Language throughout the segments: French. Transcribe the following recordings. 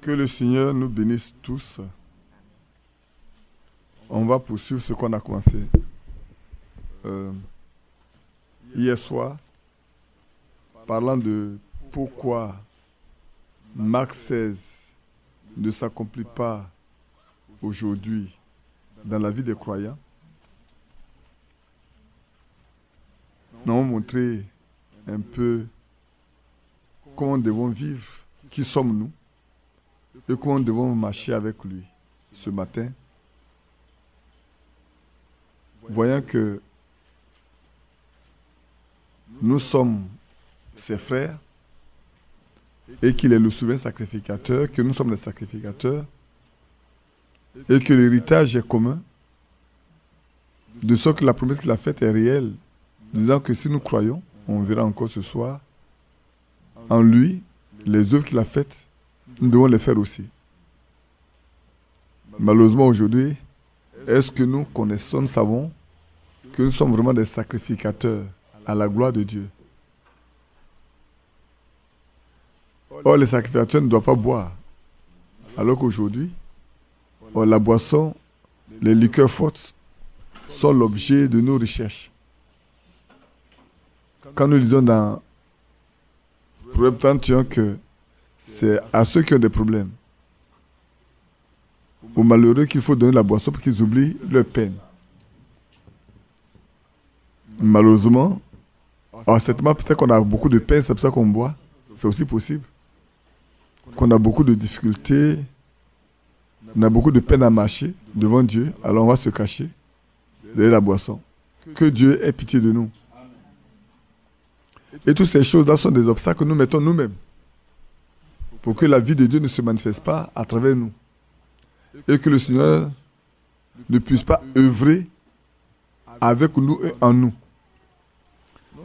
Que le Seigneur nous bénisse tous. On va poursuivre ce qu'on a commencé hier soir, parlant de pourquoi Marc 16 ne s'accomplit pas aujourd'hui dans la vie des croyants. Nous avons montré un peu comment nous devons vivre, qui sommes-nous, et comment nous devons marcher avec lui ce matin. Voyant que nous sommes ses frères et qu'il est le souverain sacrificateur, que nous sommes les sacrificateurs et que l'héritage est commun, de sorte que la promesse qu'il a faite est réelle, disant que si nous croyons, on verra encore ce soir, en lui, les œuvres qu'il a faites, nous devons les faire aussi. Malheureusement aujourd'hui, est-ce que nous connaissons, nous savons que nous sommes vraiment des sacrificateurs à la gloire de Dieu? Or, les sacrificateurs ne doivent pas boire. Alors qu'aujourd'hui, la boisson, les liqueurs fortes sont l'objet de nos recherches. Quand nous lisons dans Proverbe 31 que c'est à ceux qui ont des problèmes, aux malheureux qu'il faut donner la boisson pour qu'ils oublient leur peine. Malheureusement, certainement peut-être qu'on a beaucoup de peine, c'est pour ça qu'on boit. C'est aussi possible. Qu'on a beaucoup de difficultés, on a beaucoup de peine à marcher devant Dieu, alors on va se cacher derrière la boisson. Que Dieu ait pitié de nous. Et toutes ces choses-là sont des obstacles que nous mettons nous-mêmes pour que la vie de Dieu ne se manifeste pas à travers nous. Et que le Seigneur ne puisse pas œuvrer avec nous et en nous.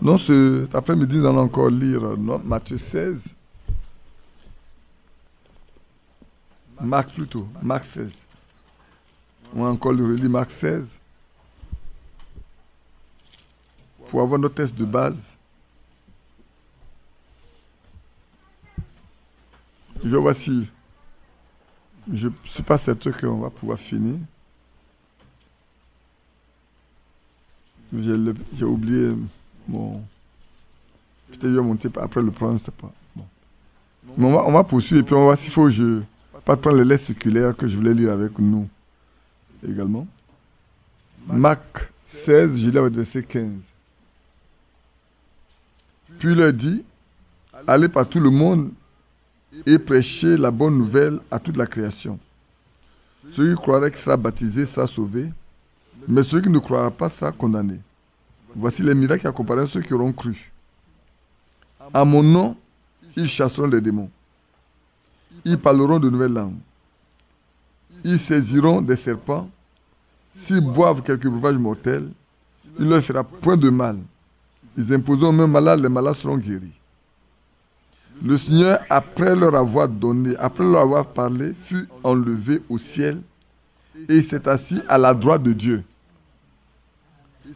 Donc cet après-midi, nous allons encore lire Matthieu 16. Marc 16. On va encore le relire, Marc 16. Pour avoir notre texte de base. Je vois si je ne suis pas certain qu'on va pouvoir finir. J'ai oublié mon... Peut-être que je vais monter après le prendre, je ne sais pas. Bon. Mais on va poursuivre et puis on va voir s'il faut pas prendre les lettres circulaires que je voulais lire avec nous également. Marc 16, je lis avec verset 15. Puis il leur dit, allez par tout le monde et prêchez la bonne nouvelle à toute la création. Celui qui croira qu'il sera baptisé sera sauvé, mais celui qui ne croira pas sera condamné. Voici les miracles qui accompagneront ceux qui auront cru. À mon nom, ils chasseront les démons. Ils parleront de nouvelles langues. Ils saisiront des serpents. S'ils boivent quelque breuvage mortel, il ne leur fera point de mal. Ils imposeront même malades, les malades seront guéris. Le Seigneur, après leur avoir donné, après leur avoir parlé, fut enlevé au ciel et il s'est assis à la droite de Dieu.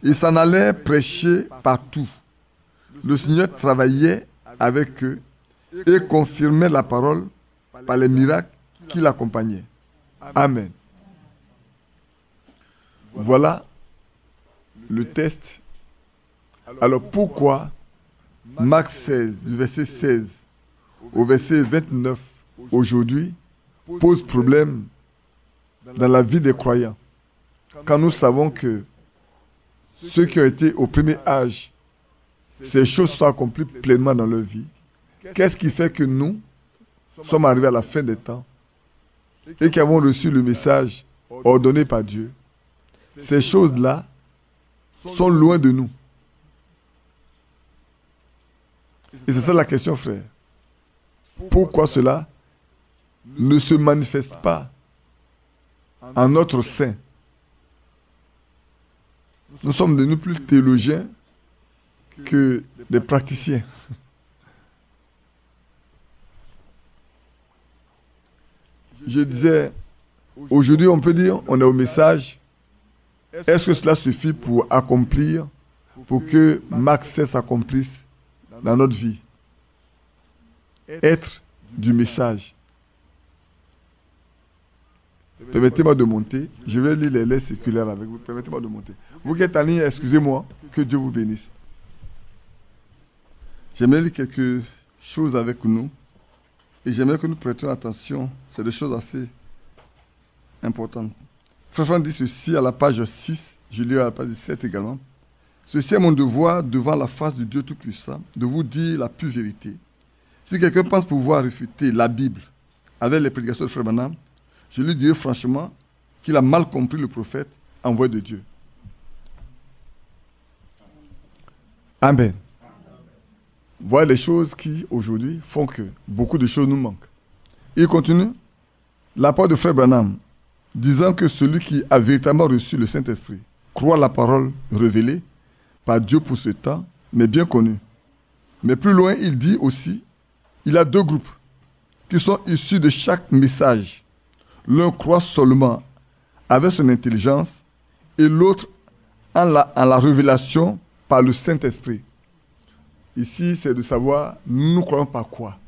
Il s'en allait prêcher partout. Le Seigneur travaillait avec eux et confirmait la parole par les miracles qui l'accompagnaient. Amen. Voilà le texte. Alors pourquoi Marc 16, du verset 16 au verset 29, aujourd'hui, pose problème dans la vie des croyants. Quand nous savons que ceux qui ont été au premier âge, ces choses sont accomplies pleinement dans leur vie. Qu'est-ce qui fait que nous sommes arrivés à la fin des temps et qui avons reçu le message ordonné par Dieu? Ces choses-là sont loin de nous. Et c'est ça la question, frère. Pourquoi cela ne se manifeste pas en notre sein? Nous sommes devenus plus théologiens que des praticiens. Je disais, aujourd'hui on peut dire, on est au message. Est-ce que cela suffit pour accomplir, pour que Marc 16 s'accomplisse dans notre vie? Être du message. Permettez-moi de monter. Je vais lire les lettres circulaires avec vous. Permettez-moi de monter. Vous qui êtes en ligne, excusez-moi. Que Dieu vous bénisse. J'aimerais lire quelque chose avec nous. Et j'aimerais que nous prêtions attention. C'est des choses assez importantes. Frère Franck dit ceci à la page 6. Je lis à la page 7 également. Ceci est mon devoir devant la face de Dieu Tout-Puissant, de vous dire la pure vérité. Si quelqu'un pense pouvoir réfuter la Bible avec les prédications de Frère Branham, je lui dirai franchement qu'il a mal compris le prophète envoyé de Dieu. Amen. Voilà les choses qui, aujourd'hui, font que beaucoup de choses nous manquent. Il continue, la parole de Frère Branham, disant que celui qui a véritablement reçu le Saint-Esprit croit la parole révélée par Dieu pour ce temps, mais bien connue. Mais plus loin, il dit aussi, il y a deux groupes qui sont issus de chaque message. L'un croit seulement avec son intelligence et l'autre en la révélation par le Saint-Esprit. Ici, c'est de savoir, nous croyons par quoi.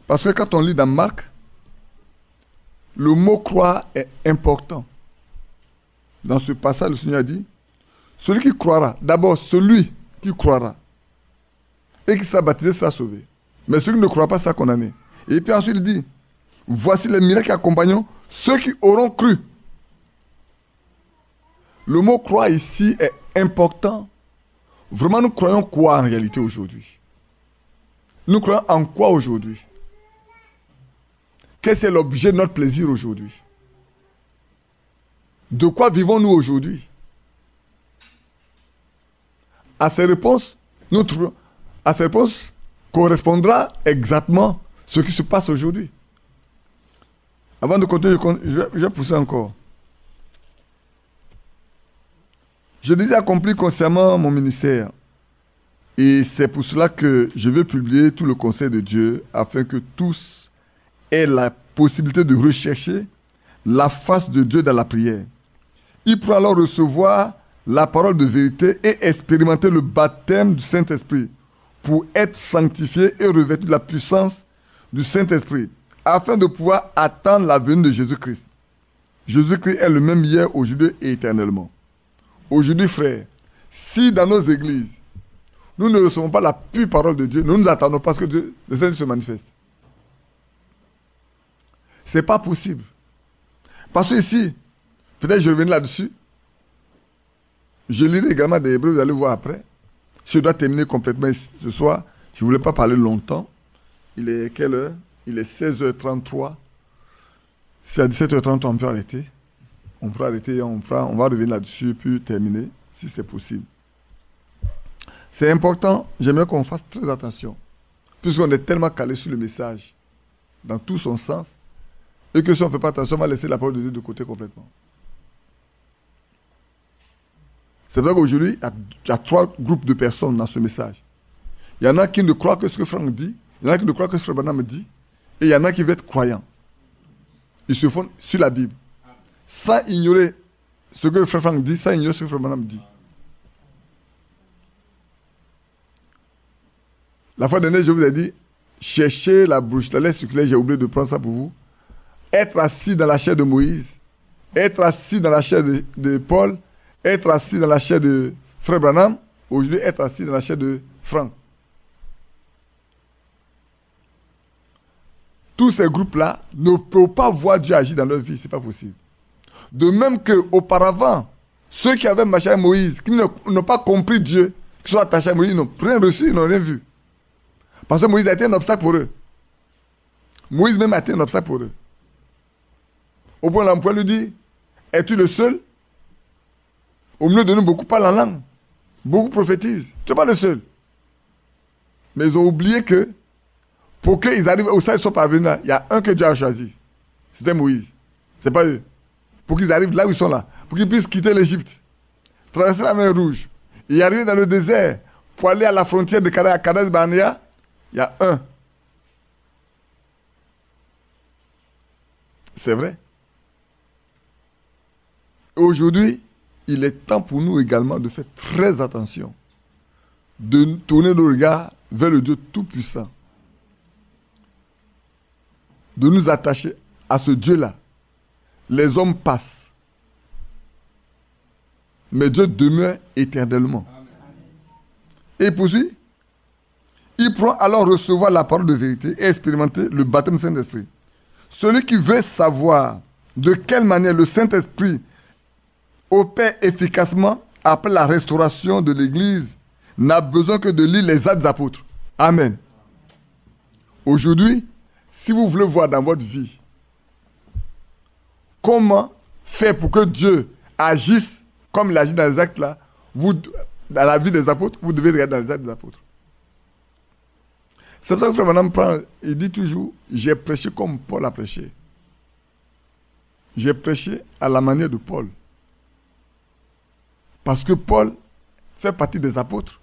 Parce que quand on lit dans Marc, le mot croire est important. Dans ce passage, le Seigneur dit, celui qui croira, d'abord celui qui croira et qui sera baptisé sera sauvé. Mais celui qui ne croit pas sera condamné. Et puis ensuite il dit, voici les miracles qui accompagnent ceux qui auront cru. Le mot croire ici est important. Vraiment, nous croyons quoi en réalité aujourd'hui? Nous croyons en quoi aujourd'hui? Quel est l'objet de notre plaisir aujourd'hui? De quoi vivons-nous aujourd'hui? À ces réponses, correspondra exactement ce qui se passe aujourd'hui. Avant de continuer, je vais pousser encore. Je désire accomplir consciemment mon ministère. Et c'est pour cela que je vais publier tout le conseil de Dieu afin que tous aient la possibilité de rechercher la face de Dieu dans la prière. Ils pourront alors recevoir la parole de vérité et expérimenter le baptême du Saint-Esprit pour être sanctifiés et revêtus de la puissance du Saint-Esprit afin de pouvoir attendre la venue de Jésus-Christ. Jésus-Christ est le même hier, aujourd'hui et éternellement. Aujourd'hui, frères, si dans nos églises, nous ne recevons pas la pure parole de Dieu, nous nous attendons parce que Dieu, le Seigneur se manifeste. Ce n'est pas possible. Parce que ici, peut-être je reviens là-dessus, je lirai également des Hébreux, vous allez voir après. Je dois terminer complètement ce soir. Je ne voulais pas parler longtemps. Il est quelle heure? Il est 16h33. Si à 17h30, on peut arrêter. On peut arrêter, on va revenir là-dessus, puis terminer, si c'est possible. C'est important, j'aimerais qu'on fasse très attention, puisqu'on est tellement calé sur le message, dans tout son sens, et que si on ne fait pas attention, on va laisser la parole de Dieu de côté complètement. C'est vrai qu'aujourd'hui, il y a 3 groupes de personnes dans ce message. Il y en a qui ne croient que ce que Franck dit, il y en a qui ne croient que ce que Frère Branham dit, et il y en a qui veulent être croyants. Ils se fondent sur la Bible, sans ignorer ce que Frère Franck dit, sans ignorer ce que Frère Branham dit. La fois dernière, je vous ai dit, cherchez la bouche, la lettre circulaire, j'ai oublié de prendre ça pour vous. Être assis dans la chair de Moïse, être assis dans la chair de Paul, être assis dans la chair de Frère Branham, aujourd'hui être assis dans la chair de Franck. Tous ces groupes-là ne peuvent pas voir Dieu agir dans leur vie, ce n'est pas possible. De même qu'auparavant, ceux qui avaient marché avec Moïse, qui n'ont pas compris Dieu, qui sont attachés à Moïse, n'ont rien reçu, ils n'ont rien vu. Parce que Moïse a été un obstacle pour eux. Moïse même a été un obstacle pour eux. Au point où l'emploi lui dit, es-tu le seul? Au milieu de nous, beaucoup parlent en langue. Beaucoup prophétisent. Tu n'es pas le seul. Mais ils ont oublié que pour qu'ils arrivent au stade où ils sont parvenus là, il y a un que Dieu a choisi. C'était Moïse. Ce n'est pas eux. Pour qu'ils arrivent là où ils sont là. Pour qu'ils puissent quitter l'Égypte. Traverser la mer Rouge. Et arriver dans le désert pour aller à la frontière de Kadesh Barnea. Il y a un. C'est vrai. Aujourd'hui, il est temps pour nous également de faire très attention. De tourner nos regards vers le Dieu Tout-Puissant. De nous attacher à ce Dieu-là. Les hommes passent, mais Dieu demeure éternellement. Et poursuit. Ils pourront alors recevoir la parole de vérité et expérimenter le baptême du Saint-Esprit. Celui qui veut savoir de quelle manière le Saint-Esprit opère efficacement après la restauration de l'Église n'a besoin que de lire les Actes des Apôtres. Amen. Aujourd'hui, si vous voulez voir dans votre vie comment faire pour que Dieu agisse comme il agit dans les actes là, vous, dans la vie des apôtres, vous devez regarder dans les Actes des Apôtres. C'est pour ça que Frère Branham prend, il dit toujours, j'ai prêché comme Paul a prêché. J'ai prêché à la manière de Paul. Parce que Paul fait partie des apôtres.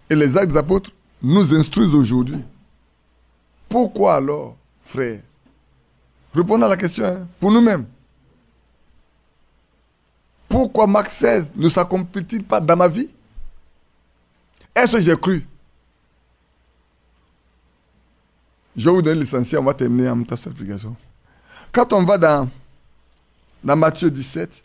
Et les Actes des Apôtres nous instruisent aujourd'hui. Pourquoi alors, frère? Répondons à la question, hein, pour nous-mêmes. Pourquoi Marc 16 ne s'accomplit-il pas dans ma vie? Est-ce que j'ai cru? Je vais vous donner l'essentiel, on va terminer en même temps cette explication. Quand on va dans Matthieu 17,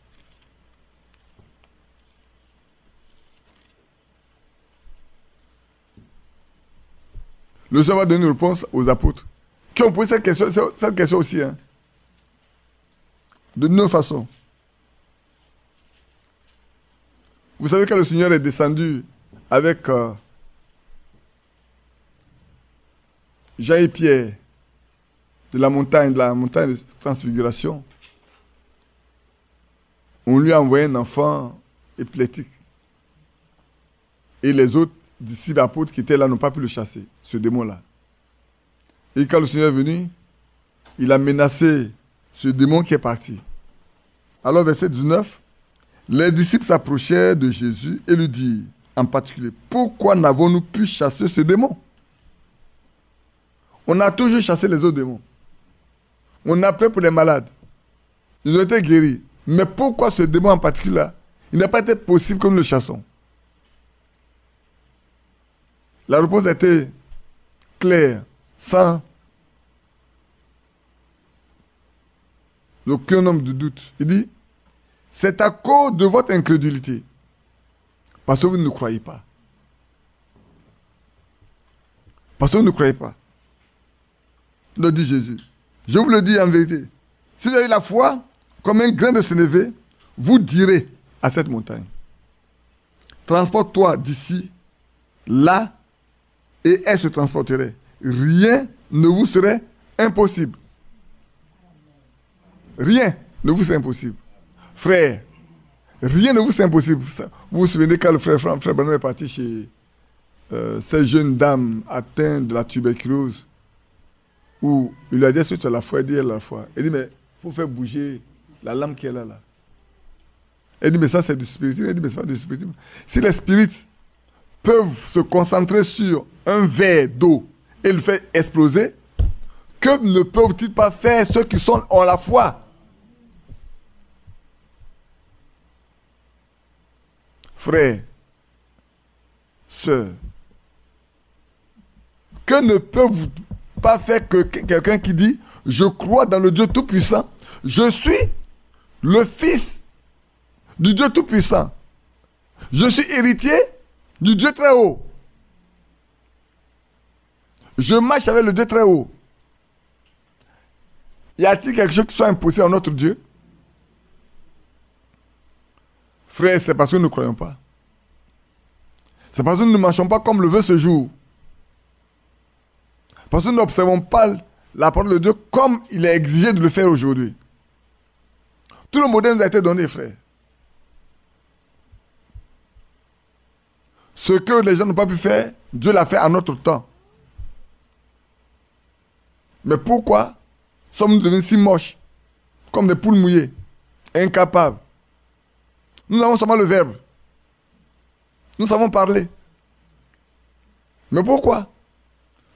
le Seigneur va donner une réponse aux apôtres qui ont posé cette question aussi. Hein, de 9 façons. Vous savez que le Seigneur est descendu avec Jean et Pierre de la montagne de transfiguration. On lui a envoyé un enfant épileptique. Et les autres disciples apôtres qui étaient là n'ont pas pu le chasser, ce démon-là. Et quand le Seigneur est venu, il a menacé ce démon qui est parti. Alors, verset 19, les disciples s'approchèrent de Jésus et lui dirent, en particulier, pourquoi n'avons-nous pu chasser ce démon? On a toujours chassé les autres démons. On a prié pour les malades. Ils ont été guéris. Mais pourquoi ce démon en particulier, il n'a pas été possible que nous le chassons? La réponse était claire, sans aucun nombre de doutes. Il dit, c'est à cause de votre incrédulité. Parce que vous ne croyez pas. Parce que vous ne croyez pas. Le dit Jésus. Je vous le dis en vérité. Si vous avez la foi, comme un grain de sénévé, vous direz à cette montagne, transporte-toi d'ici, là, et elle se transporterait. Rien ne vous serait impossible. Rien ne vous serait impossible. Frère, rien ne vous serait impossible. Vous vous souvenez quand le frère Branham est parti chez cette jeune dame atteinte de la tuberculose, où il lui a dit, est-ce que tu as la foi? Il dit, elle a la foi. Il dit, mais il faut faire bouger la lame qu'elle a là. Elle dit, mais ça c'est du spiritisme. Il dit, mais c'est pas du spiritisme. Si les spirites peuvent se concentrer sur un verre d'eau et le faire exploser, que ne peuvent-ils pas faire ceux qui ont la foi? Frères, sœurs, que ne peuvent pas faire que quelqu'un qui dit « Je crois dans le Dieu Tout-Puissant. Je suis le fils du Dieu Tout-Puissant. Je suis héritier du Dieu très haut. Je marche avec le Dieu très haut. » Y a-t-il quelque chose qui soit impossible à notre Dieu? Frère, c'est parce que nous ne croyons pas. C'est parce que nous ne marchons pas comme le veut ce jour. Parce que nous n'observons pas la parole de Dieu comme il est exigé de le faire aujourd'hui. Tout le modèle nous a été donné, frère. Ce que les gens n'ont pas pu faire, Dieu l'a fait à notre temps. Mais pourquoi sommes-nous devenus si moches, comme des poules mouillées, incapables? Nous avons seulement le verbe. Nous savons parler. Mais pourquoi?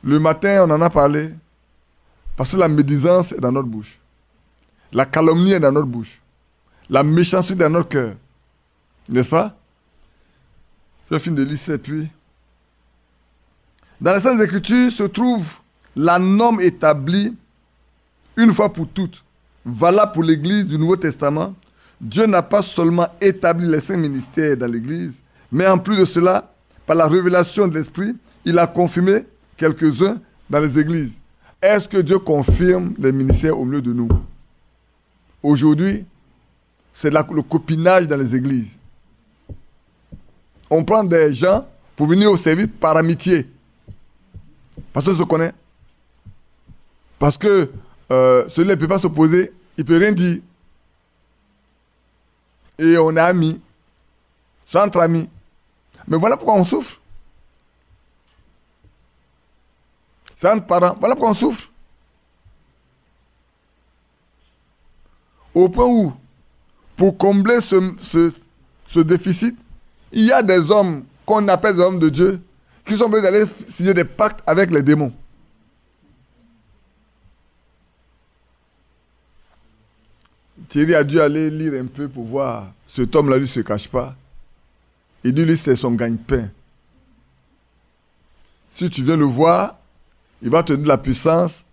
Le matin, on en a parlé. Parce que la médisance est dans notre bouche. La calomnie est dans notre bouche. La méchanceté est dans notre cœur. N'est-ce pas? Je finis de lire ça, puis. Dans les Saintes Écritures se trouve la norme établie une fois pour toutes valable pour l'Église du Nouveau Testament, Dieu n'a pas seulement établi les 5 ministères dans l'Église, mais en plus de cela, par la révélation de l'Esprit, il a confirmé quelques-uns dans les églises. Est-ce que Dieu confirme les ministères au milieu de nous? Aujourd'hui, c'est le copinage dans les églises. On prend des gens pour venir au service par amitié. Parce qu'on se connaît. Parce que celui-là ne peut pas s'opposer, il ne peut rien dire. Et on est amis. C'est entre amis. Mais voilà pourquoi on souffre. C'est entre parents. Voilà pourquoi on souffre. Au point où, pour combler ce déficit, il y a des hommes qu'on appelle des hommes de Dieu qui sont obligés d'aller signer des pactes avec les démons. Thierry a dû aller lire un peu pour voir. Cet homme-là, lui, ne se cache pas. Il dit, lui, c'est son gagne-pain. Si tu viens le voir, il va te donner de la puissance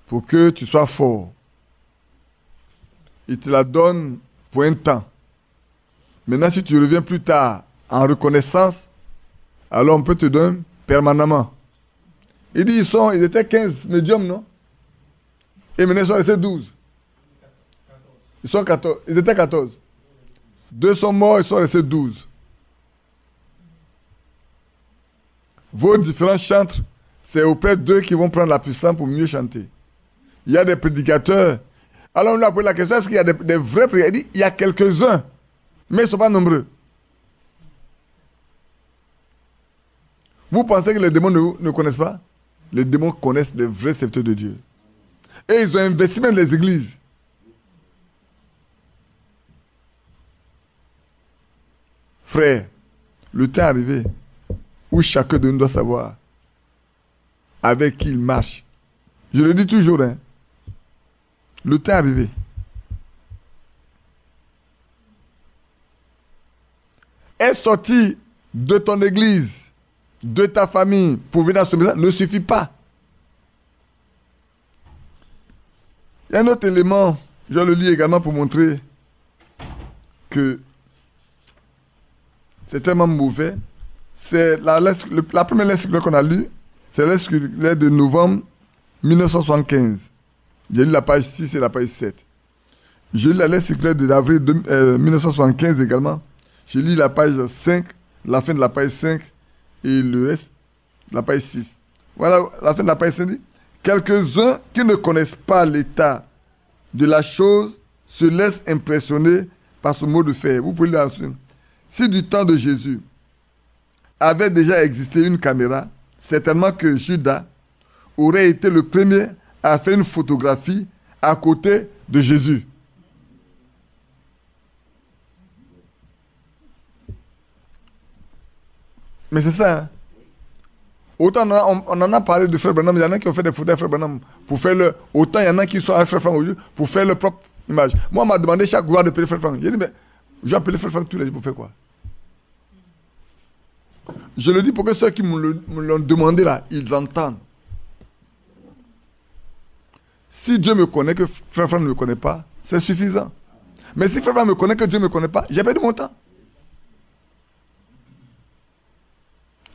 pour que tu sois fort. Il te la donne pour un temps. Maintenant, si tu reviens plus tard en reconnaissance, alors on peut te donner permanemment. Il dit, ils étaient 15 médiums, non? Et maintenant, ils sont restés 12. Ils sont 14. Ils étaient 14. 2 sont morts, ils sont restés 12. Vos différents chantres, c'est auprès d'eux qui vont prendre la puissance pour mieux chanter. Il y a des prédicateurs. Alors on lui a posé la question, est-ce qu'il y a des vrais prédicateurs? Il dit, il y a quelques-uns, mais ils ne sont pas nombreux. Vous pensez que les démons ne connaissent pas? Les démons connaissent les vrais serviteurs de Dieu. Et ils ont investi même les églises. Frère, le temps est arrivé où chacun de nous doit savoir avec qui il marche. Je le dis toujours, hein. Le temps est arrivé. Être sorti de ton église, de ta famille, pour venir à ce message ne suffit pas. Il y a un autre élément, je le lis également pour montrer que c'est tellement mauvais. C'est la première lettre qu'on a lue, c'est la lettre de novembre 1975. J'ai lu la page 6 et la page 7. J'ai lu la lettre circulaire d'avril 1975 également. J'ai lu la page 5, la fin de la page 5 et le reste, la page 6. Voilà, la fin de la page 5 dit, quelques-uns qui ne connaissent pas l'état de la chose se laissent impressionner par ce mot de fer. Vous pouvez lire. Si du temps de Jésus avait déjà existé une caméra, certainement que Judas aurait été le premier à faire une photographie à côté de Jésus. Mais c'est ça. Hein? Autant on en a parlé de Frère Branham, il y en a qui ont fait des photos de Frère Branham pour faire le... Autant il y en a qui sont avec Frère Franck aujourd'hui pour faire leur propre image. Moi, on m'a demandé chaque jour de payer Frère Franck. J'ai dit, mais je vais appeler Frère Franck tous les jours pour faire quoi? Je le dis pour que ceux qui me l'ont demandé là, ils entendent. Si Dieu me connaît, que Frère Franck ne me connaît pas, c'est suffisant. Mais si Frère Franck me connaît, que Dieu ne me connaît pas, j'ai perdu mon temps.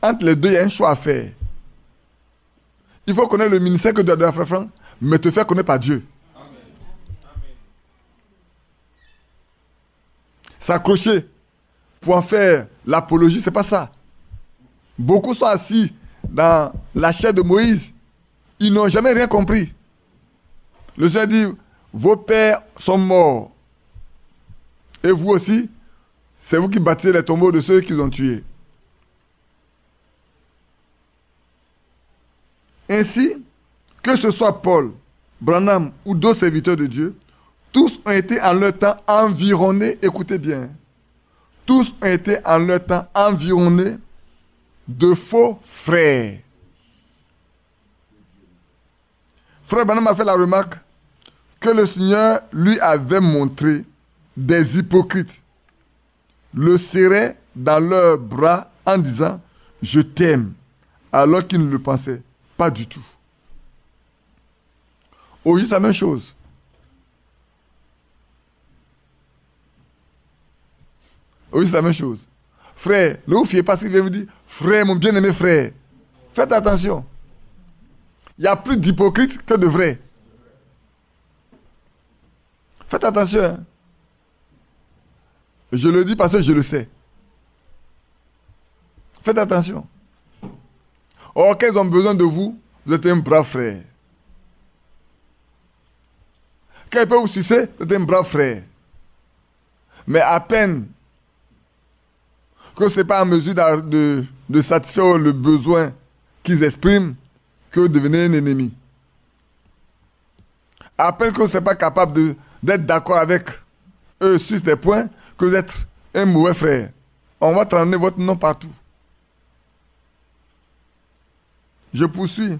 Entre les deux, il y a un choix à faire. Il faut connaître le ministère que Dieu a donné à Frère Franck, mais te faire connaître par Dieu. S'accrocher pour en faire l'apologie, c'est pas ça. Beaucoup sont assis dans la chair de Moïse. Ils n'ont jamais rien compris. Le Seigneur dit, vos pères sont morts. Et vous aussi, c'est vous qui bâtissez les tombeaux de ceux qui ont tués. Ainsi, que ce soit Paul, Branham ou d'autres serviteurs de Dieu, tous ont été en leur temps environnés, écoutez bien, tous ont été en leur temps environnés de faux frères. Frère Branham a fait la remarque que le Seigneur lui avait montré des hypocrites, le serraient dans leurs bras en disant « Je t'aime », alors qu'ils ne le pensaient pas du tout. Aujourd'hui, c'est la même chose. Oui, c'est la même chose. Frère, ne vous fiez pas à ce qu'il vient vous dire. Frère, mon bien-aimé frère. Faites attention. Il y a plus d'hypocrites que de vrais. Faites attention. Hein. Je le dis parce que je le sais. Faites attention. Or, qu'ils ont besoin de vous, vous êtes un brave frère. Quand ils peuvent vous sucer, vous êtes un brave frère. Mais à peine que ce n'est pas en mesure de satisfaire le besoin qu'ils expriment, que vous devenez un ennemi. À peine que vous n'êtes pas capable d'être d'accord avec eux sur des points, que vous êtes un mauvais frère. On va traîner votre nom partout. Je poursuis.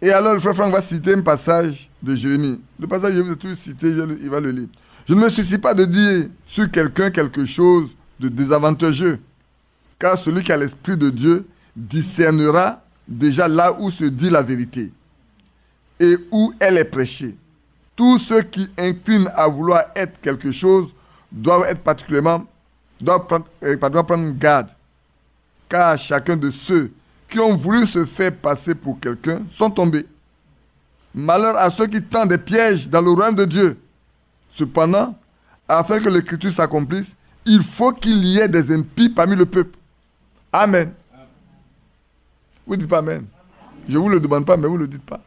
Et alors le frère Franck va citer un passage de Jérémie. Le passage que je vous ai toujours cité, il va le lire. Je ne me soucie pas de dire sur quelqu'un quelque chose de désavantageux, car celui qui a l'Esprit de Dieu discernera déjà là où se dit la vérité et où elle est prêchée. Tous ceux qui inclinent à vouloir être quelque chose doivent prendre garde, car chacun de ceux qui ont voulu se faire passer pour quelqu'un sont tombés. Malheur à ceux qui tendent des pièges dans le royaume de Dieu. Cependant, afin que l'écriture s'accomplisse, il faut qu'il y ait des impies parmi le peuple. Amen. Vous ne dites pas Amen. Je ne vous le demande pas, mais vous ne le dites pas.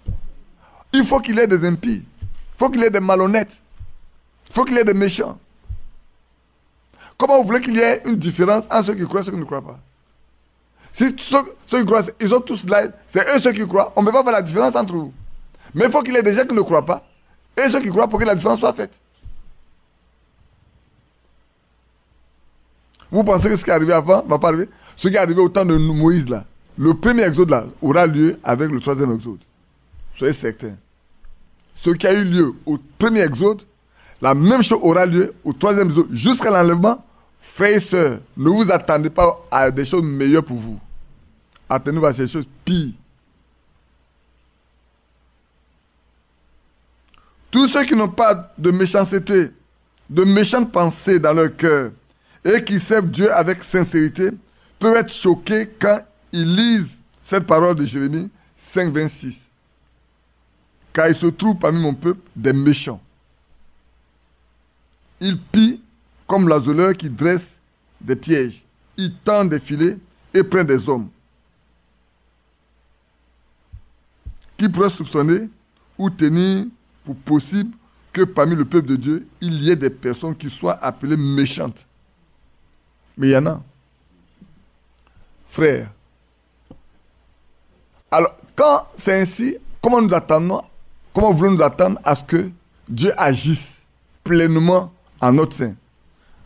Il faut qu'il y ait des impies. Il faut qu'il y ait des malhonnêtes. Il faut qu'il y ait des méchants. Comment vous voulez qu'il y ait une différence entre ceux qui croient et ceux qui ne croient pas? Si ceux qui croient, ils sont tous là, c'est eux ceux qui croient, on ne peut pas faire la différence entre vous. Mais il faut qu'il y ait des gens qui ne croient pas et ceux qui croient pour que la différence soit faite. Vous pensez que ce qui est arrivé avant ne va pas arriver? Ce qui est arrivé au temps de Moïse, là, le premier exode là, aura lieu avec le troisième exode. Soyez certains. Ce qui a eu lieu au premier exode, la même chose aura lieu au troisième exode. Jusqu'à l'enlèvement, frères et sœurs, ne vous attendez pas à des choses meilleures pour vous. Attendez-vous à des choses pires. Tous ceux qui n'ont pas de méchanceté, de méchantes pensées dans leur cœur, et qui servent Dieu avec sincérité, peuvent être choqués quand ils lisent cette parole de Jérémie 5, 26. Car il se trouve parmi mon peuple des méchants. Ils pillent comme l'azoleur qui dresse des pièges. Ils tendent des filets et prennent des hommes. Qui pourrait soupçonner ou tenir pour possible que parmi le peuple de Dieu, il y ait des personnes qui soient appelées méchantes? Mais il y en a. Frères. Alors, quand c'est ainsi, comment voulons-nous nous attendre à ce que Dieu agisse pleinement en notre sein?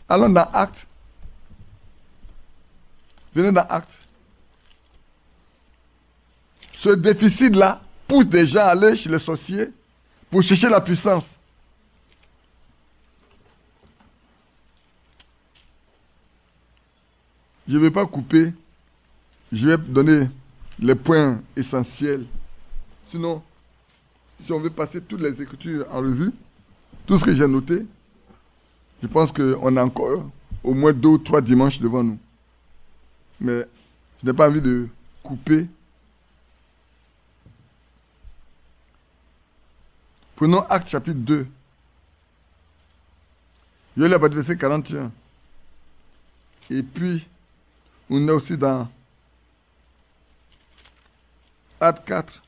Allons dans Actes. Venez dans Actes. Ce déficit-là pousse des gens à aller chez les sorciers pour chercher la puissance. Je ne vais pas couper. Je vais donner les points essentiels. Sinon, si on veut passer toutes les Écritures en revue, tout ce que j'ai noté, je pense qu'on a encore au moins 2 ou 3 dimanches devant nous. Mais je n'ai pas envie de couper. Prenons Actes chapitre 2. Je vais lire à partir du verset 41. Et puis, on est aussi dans Actes 4.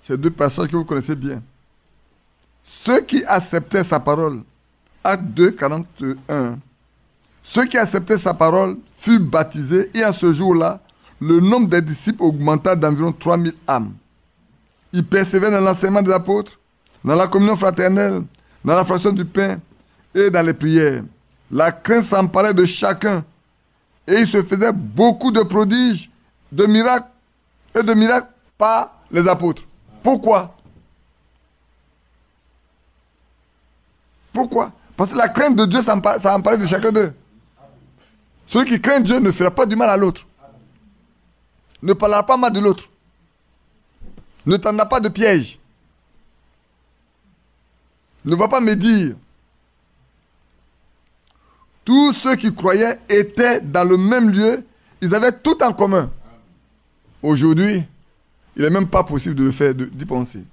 Ces 2 passages que vous connaissez bien. Ceux qui acceptaient sa parole, Actes 2, 41. Ceux qui acceptaient sa parole furent baptisés et à ce jour-là, le nombre des disciples augmenta d'environ 3000 âmes. Ils persévéraient dans l'enseignement des apôtres, dans la communion fraternelle, dans la fraction du pain et dans les prières. La crainte s'emparait de chacun et il se faisait beaucoup de prodiges, de miracles par les apôtres. Pourquoi? Pourquoi? Parce que la crainte de Dieu s'emparait de chacun d'eux. Celui qui craint Dieu ne fera pas du mal à l'autre. Ne parlera pas mal de l'autre. Ne tendra pas de piège. Ne va pas me dire. Tous ceux qui croyaient étaient dans le même lieu. Ils avaient tout en commun. Aujourd'hui, il n'est même pas possible de le faire, d'y penser.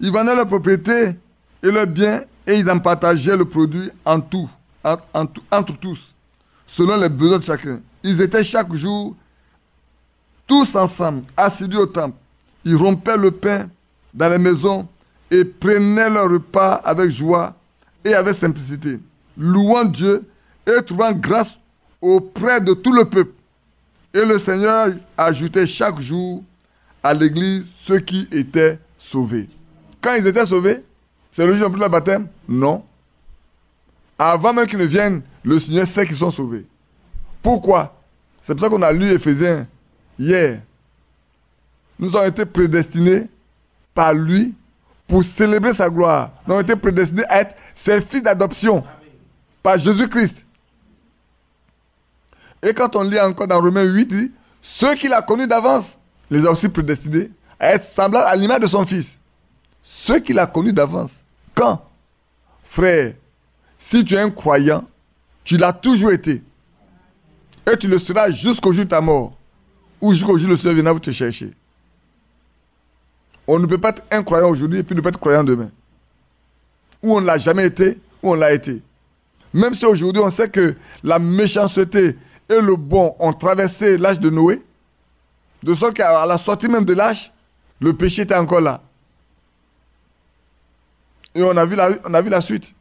Ils vendaient leurs propriétés et leurs biens et ils en partageaient le produit entre tous, selon les besoins de chacun. Ils étaient chaque jour tous ensemble, assidus au temple. Ils rompaient le pain dans les maisons et prenaient leur repas avec joie et avec simplicité, louant Dieu et trouvant grâce auprès de tout le peuple. Et le Seigneur ajoutait chaque jour à l'église ceux qui étaient sauvés. Quand ils étaient sauvés, c'est le jour de leur baptême? Non. Avant même qu'ils ne viennent, le Seigneur sait qu'ils sont sauvés. Pourquoi? C'est pour ça qu'on a lu Éphésiens hier. Nous avons été prédestinés par lui pour célébrer sa gloire. Nous avons été prédestinés à être ses filles d'adoption par Jésus-Christ. Et quand on lit encore dans Romains 8, il dit, ceux qu'il a connus d'avance, les a aussi prédestinés à être semblables à l'image de son Fils. Ceux qu'il a connus d'avance. Quand? Frère, si tu es un croyant, tu l'as toujours été. Et tu le seras jusqu'au jour de ta mort. Ou jusqu'au jour où le Seigneur viendra vous te chercher. On ne peut pas être un croyant aujourd'hui et puis ne pas être croyant demain. Ou on ne l'a jamais été, ou on l'a été. Même si aujourd'hui on sait que la méchanceté et le bon ont traversé l'âge de Noé, de sorte qu'à la sortie même de l'âge, le péché était encore là. Et on a vu la suite.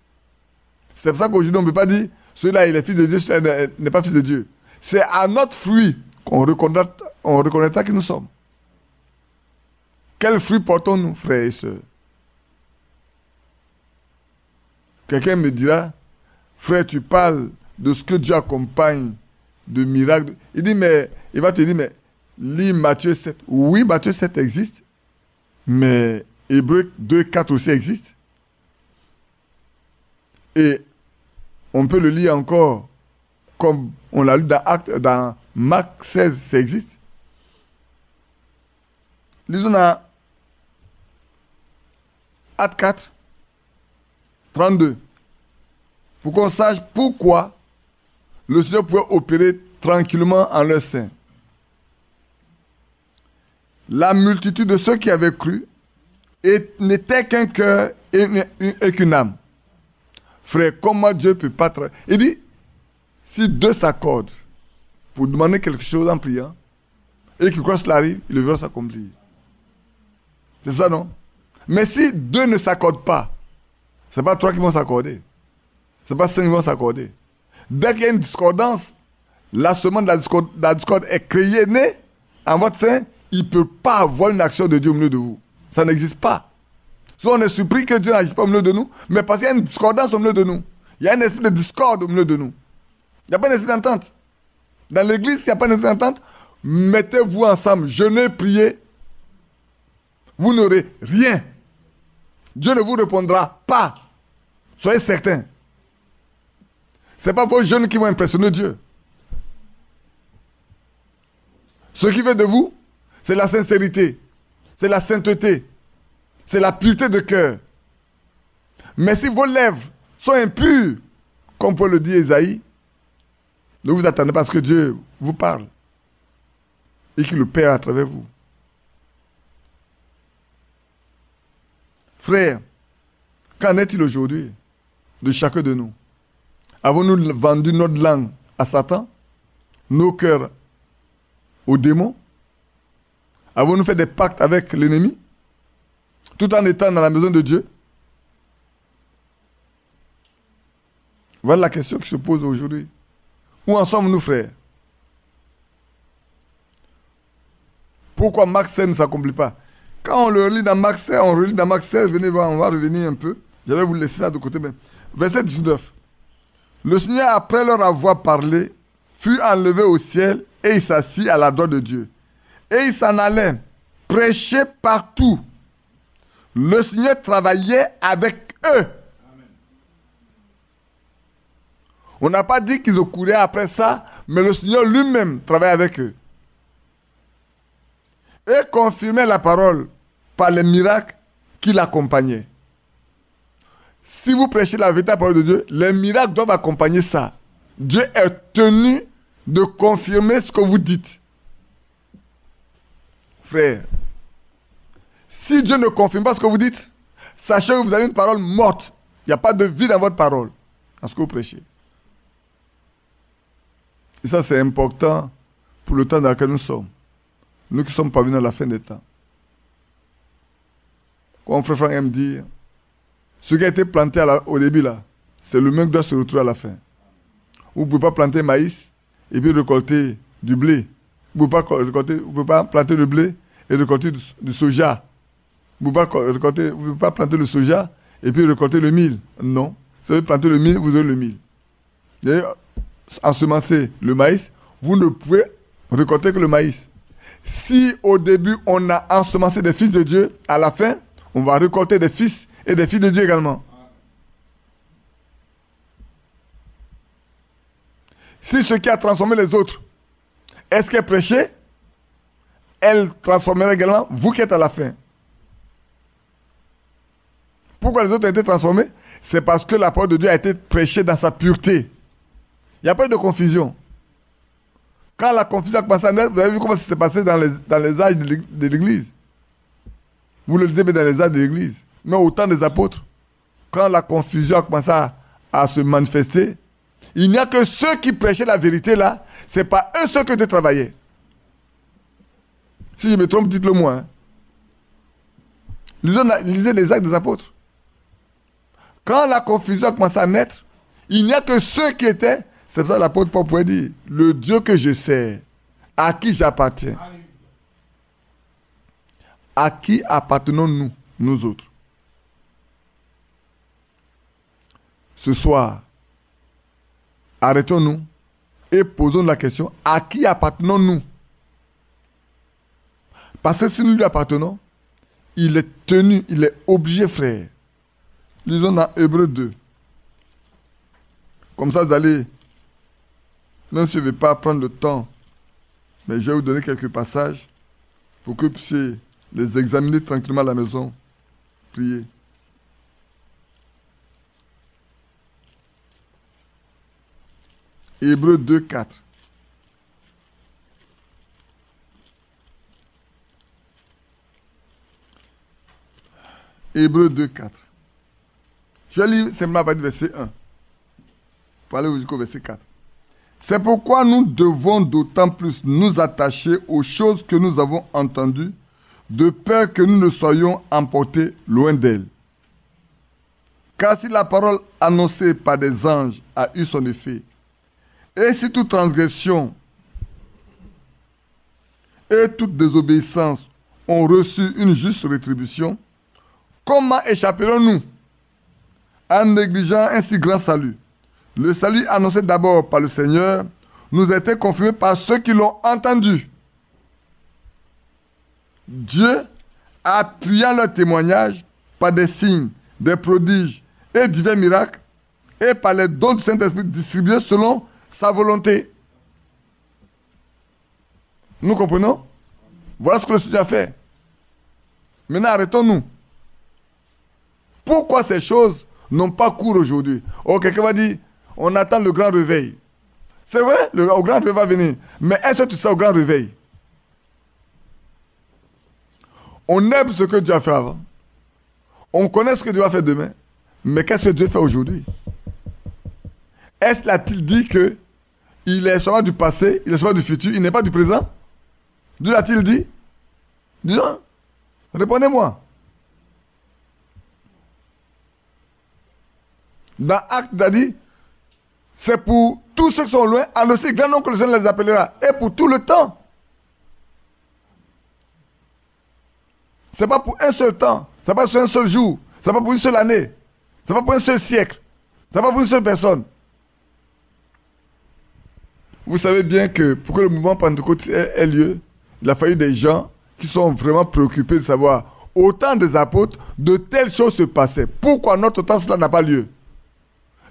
C'est pour ça qu'aujourd'hui on ne peut pas dire celui-là il est fils de Dieu, celui-là n'est pas fils de Dieu. C'est à notre fruit qu'on reconnaîtra qui nous sommes. Quel fruit portons-nous, frères et sœurs? Quelqu'un me dira, frère, tu parles de ce que Dieu accompagne de miracles. Il va te dire, mais lis Matthieu 7. Oui, Matthieu 7 existe, mais Hébreux 2, 4 aussi existe. Et on peut le lire encore, comme on l'a lu dans Marc 16, ça existe. Lisons dans Acte 4, 32. Pour qu'on sache pourquoi le Seigneur pouvait opérer tranquillement en leur sein. La multitude de ceux qui avaient cru n'était qu'un cœur et qu'une âme. Frère, comment Dieu peut pas travailler? Il dit, si deux s'accordent pour demander quelque chose en priant, et qu'ils croient cela arrive, ils le verront s'accomplir. C'est ça, non? Mais si deux ne s'accordent pas, ce n'est pas trois qui vont s'accorder. Ce n'est pas cinq qui vont s'accorder. Dès qu'il y a une discordance, la semence de la discorde est créée, née en votre sein, il ne peut pas avoir une action de Dieu au milieu de vous. Ça n'existe pas. Soit on est surpris que Dieu n'agisse pas au milieu de nous, mais parce qu'il y a une discordance au milieu de nous. Il y a un esprit de discorde au milieu de nous. Il n'y a pas d'esprit d'entente. Dans l'église, s'il n'y a pas d'esprit d'entente, mettez-vous ensemble, jeûnez, priez. Vous n'aurez rien. Dieu ne vous répondra pas. Soyez certains. Ce n'est pas vos jeûnes qui vont impressionner Dieu. Ce qui veut de vous, c'est la sincérité, c'est la sainteté, c'est la pureté de cœur. Mais si vos lèvres sont impures, comme Paul le dit Ésaïe, ne vous attendez pas à ce que Dieu vous parle et qu'il le perd à travers vous. Frère, qu'en est-il aujourd'hui de chacun de nous? Avons-nous vendu notre langue à Satan, nos cœurs aux démons? Avons-nous fait des pactes avec l'ennemi, tout en étant dans la maison de Dieu? Voilà la question qui se pose aujourd'hui. Où en sommes-nous, frères? Pourquoi Marc 16 ne s'accomplit pas? Quand on le relit dans Marc 16, on relit dans Marc 16, venez voir, on va revenir un peu. Je vais vous laisser ça de côté. Mais verset 19. Le Seigneur, après leur avoir parlé, fut enlevé au ciel et il s'assit à la droite de Dieu. Et il s'en allait prêcher partout. Le Seigneur travaillait avec eux. Amen. On n'a pas dit qu'ils couraient après ça, mais le Seigneur lui-même travaillait avec eux. Et confirmait la parole par les miracles qui l'accompagnaient. si vous prêchez la véritable parole de Dieu, les miracles doivent accompagner ça. Dieu est tenu de confirmer ce que vous dites. Frère, si Dieu ne confirme pas ce que vous dites, sachez que vous avez une parole morte. Il n'y a pas de vie dans votre parole, dans ce que vous prêchez. Et ça, c'est important pour le temps dans lequel nous sommes. Nous qui sommes parvenus à la fin des temps. Comme frère Franck aime dire, ce qui a été planté au début là, c'est le même qui doit se retrouver à la fin. Vous ne pouvez pas planter maïs et puis récolter du blé. Vous ne pouvez pas planter le blé et récolter du soja. Vous ne pouvez pas planter le soja et puis récolter le mil. Non. Si vous planter le mil, vous aurez le mil. D'ailleurs, ensemencer le maïs, vous ne pouvez récolter que le maïs. Si au début on a ensemencé des fils de Dieu, à la fin, on va récolter des fils et des filles de Dieu également. Si ce qui a transformé les autres est ce qu'elle prêchait, elle transformera également vous qui êtes à la fin. Pourquoi les autres ont été transformés? C'est parce que la parole de Dieu a été prêchée dans sa pureté. Il n'y a pas eu de confusion. Quand la confusion a commencé à naître, vous avez vu comment ça s'est passé dans les âges de l'Église. Vous le lisez dans les âges de l'Église. Mais au temps des apôtres, quand la confusion a commencé à se manifester, il n'y a que ceux qui prêchaient la vérité là, ce n'est pas eux ceux qui travaillaient. Si je me trompe, dites-le moi. Hein. Lisez les actes des apôtres. Quand la confusion a commencé à naître, il n'y a que ceux qui étaient, c'est pour ça que l'apôtre Paul pouvait dire, le Dieu que je sers, à qui j'appartiens. À qui appartenons-nous, nous autres? Ce soir, arrêtons-nous et posons la question, à qui appartenons-nous? Parce que si nous lui appartenons, il est tenu, il est obligé, frère. Lisons dans Hébreux 2. Comme ça, vous allez, même si je ne vais pas prendre le temps, mais je vais vous donner quelques passages pour que vous puissiez les examiner tranquillement à la maison. Priez. Hébreux 2, 4. Hébreux 2, 4. Je vais lire simplement à partir du verset 1. Pour aller jusqu'au verset 4. C'est pourquoi nous devons d'autant plus nous attacher aux choses que nous avons entendues, de peur que nous ne soyons emportés loin d'elles. Car si la parole annoncée par des anges a eu son effet, et si toute transgression et toute désobéissance ont reçu une juste rétribution, comment échapperons-nous en négligeant un si grand salut? Le salut annoncé d'abord par le Seigneur nous a été confirmé par ceux qui l'ont entendu. Dieu, appuyant leur témoignage par des signes, des prodiges et divers miracles, et par les dons du Saint-Esprit distribués selon sa volonté. Nous comprenons? Voilà ce que le Seigneur a fait. Maintenant, arrêtons-nous. Pourquoi ces choses n'ont pas cours aujourd'hui? Oh, quelqu'un va dire, on attend le grand réveil. C'est vrai, le grand réveil va venir. Mais est-ce que tu sais au grand réveil? On aime ce que Dieu a fait avant. On connaît ce que Dieu va faire demain. Mais qu'est-ce que Dieu fait aujourd'hui? Est-ce l'a-t-il dit que il est seulement du passé, il est seulement du futur, il n'est pas du présent? Dieu l'a-t-il dit? Disons, répondez-moi. Dans Acte, il a dit, c'est pour tous ceux qui sont loin, annoncer grand nom que le Seigneur les appellera. Et pour tout le temps. Ce n'est pas pour un seul temps. Ce n'est pas pour un seul jour. Ce n'est pas pour une seule année. Ce n'est pas pour un seul siècle. Ce n'est pas pour une seule personne. Vous savez bien que pour que le mouvement Pentecôte ait lieu, il a fallu des gens qui sont vraiment préoccupés de savoir, au temps des apôtres, de telles choses se passaient. Pourquoi notre temps cela n'a pas lieu?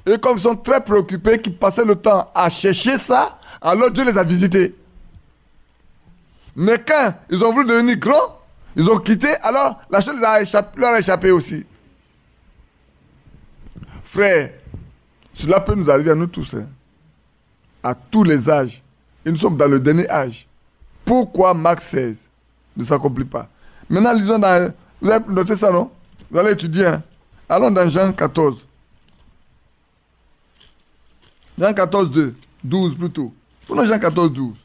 Et comme ils sont très préoccupés, qu'ils passaient le temps à chercher ça, alors Dieu les a visités. Mais quand ils ont voulu devenir grands, ils ont quitté, alors la chose leur a échappé aussi. Frère, cela peut nous arriver à nous tous, hein, à tous les âges. Et nous sommes dans le dernier âge. Pourquoi Marc 16 ne s'accomplit pas? Maintenant, lisons dans... Vous avez noté ça, non? Vous allez étudier. Hein? Allons dans Jean 14. Jean 14, 12 plutôt. Prenons Jean 14, 12.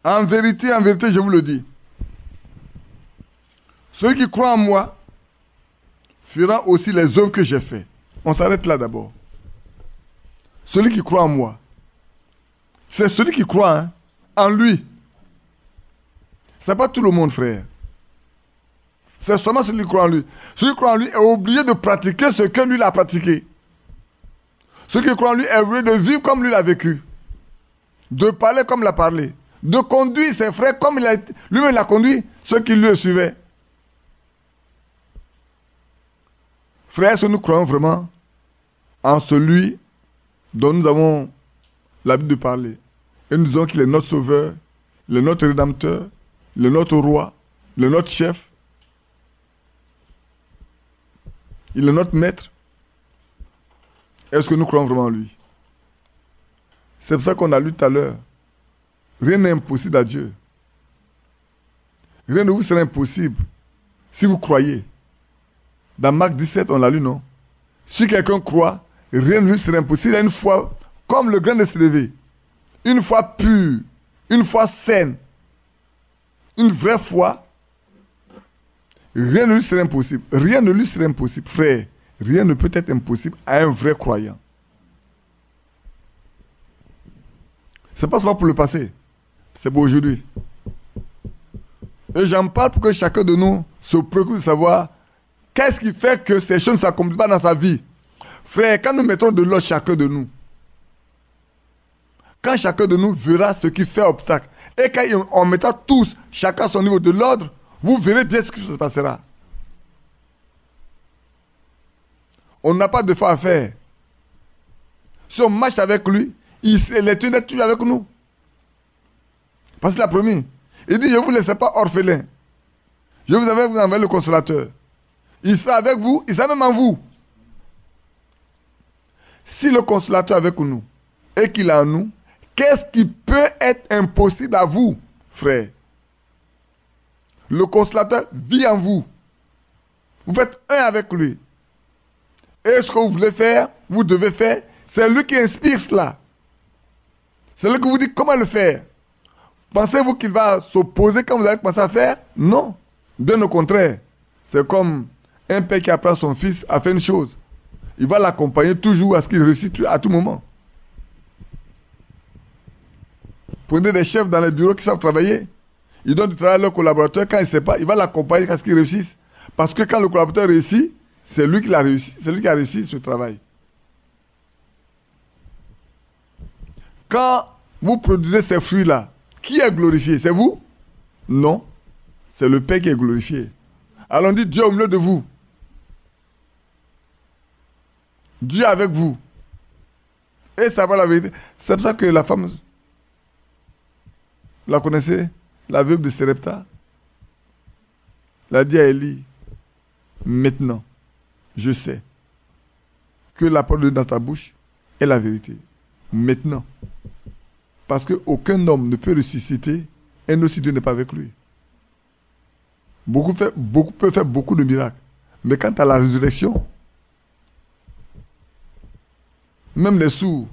En vérité, je vous le dis. Celui qui croit en moi fera aussi les œuvres que j'ai faites. On s'arrête là d'abord. Celui qui croit en moi. C'est celui qui croit hein, en lui. Ce n'est pas tout le monde, frère. C'est seulement celui qui croit en lui. Celui qui croit en lui est obligé de pratiquer ce que lui a pratiqué. Celui qui croit en lui est obligé de vivre comme lui l'a vécu. De parler comme il a parlé. De conduire ses frères comme lui-même l'a conduit, ceux qui le suivaient. Frères, est-ce que nous croyons vraiment en celui dont nous avons l'habitude de parler? Et nous disons qu'il est notre sauveur, il est notre rédempteur, il est notre roi, il est notre chef, il est notre maître. Est-ce que nous croyons vraiment en lui? C'est pour ça qu'on a lu tout à l'heure. Rien n'est impossible à Dieu. Rien ne vous sera impossible si vous croyez. Dans Marc 17, on l'a lu, non? Si quelqu'un croit, rien ne lui sera impossible. Une foi comme le grain de sénévé. Une foi pure. Une foi saine. Une vraie foi. Rien ne lui sera impossible. Rien ne lui sera impossible. Frère, rien ne peut être impossible à un vrai croyant. Ce n'est pas seulement pour le passé. C'est pour aujourd'hui. Et j'en parle pour que chacun de nous se préoccupe de savoir qu'est-ce qui fait que ces choses ne s'accomplissent pas dans sa vie. Frère, quand nous mettons de l'ordre chacun de nous, quand chacun de nous verra ce qui fait obstacle, et quand on mettra tous, chacun à son niveau de l'ordre, vous verrez bien ce qui se passera. On n'a pas de foi à faire. Si on marche avec lui, il est toujours avec nous. Parce qu'il a promis. Il dit, je ne vous laisserai pas orphelin. Je vous enverrai le consolateur. Il sera avec vous, il sera même en vous. Si le consolateur est avec nous et qu'il est en nous, qu'est-ce qui peut être impossible à vous, frère? Le consolateur vit en vous. Vous faites un avec lui. Et ce que vous voulez faire, vous devez faire, c'est lui qui inspire cela. C'est lui qui vous dit comment le faire. Pensez-vous qu'il va s'opposer quand vous allez commencer à faire? Non. Bien au contraire. C'est comme un père qui apprend son fils à faire une chose. Il va l'accompagner toujours à ce qu'il réussisse à tout moment. Prenez des chefs dans les bureaux qui savent travailler. Ils donnent du travail à leurs collaborateurs. Quand il ne sait pas, il va l'accompagner à ce qu'il réussisse. Parce que quand le collaborateur réussit, c'est lui qui l'a réussi. C'est lui qui a réussi ce travail. Quand vous produisez ces fruits-là, qui est glorifié? C'est vous? Non. C'est le Père qui est glorifié. Alors on dit Dieu au milieu de vous. Dieu avec vous. Et ça va la vérité. C'est pour ça que la femme, vous la connaissez? La veuve de Sérepta. Elle a dit à Élie, maintenant, je sais que la parole dans ta bouche est la vérité. Maintenant. Parce qu'aucun homme ne peut ressusciter et nous si Dieu n'est pas avec lui. Beaucoup peuvent faire beaucoup de miracles. Mais quant à la résurrection, même les sourds,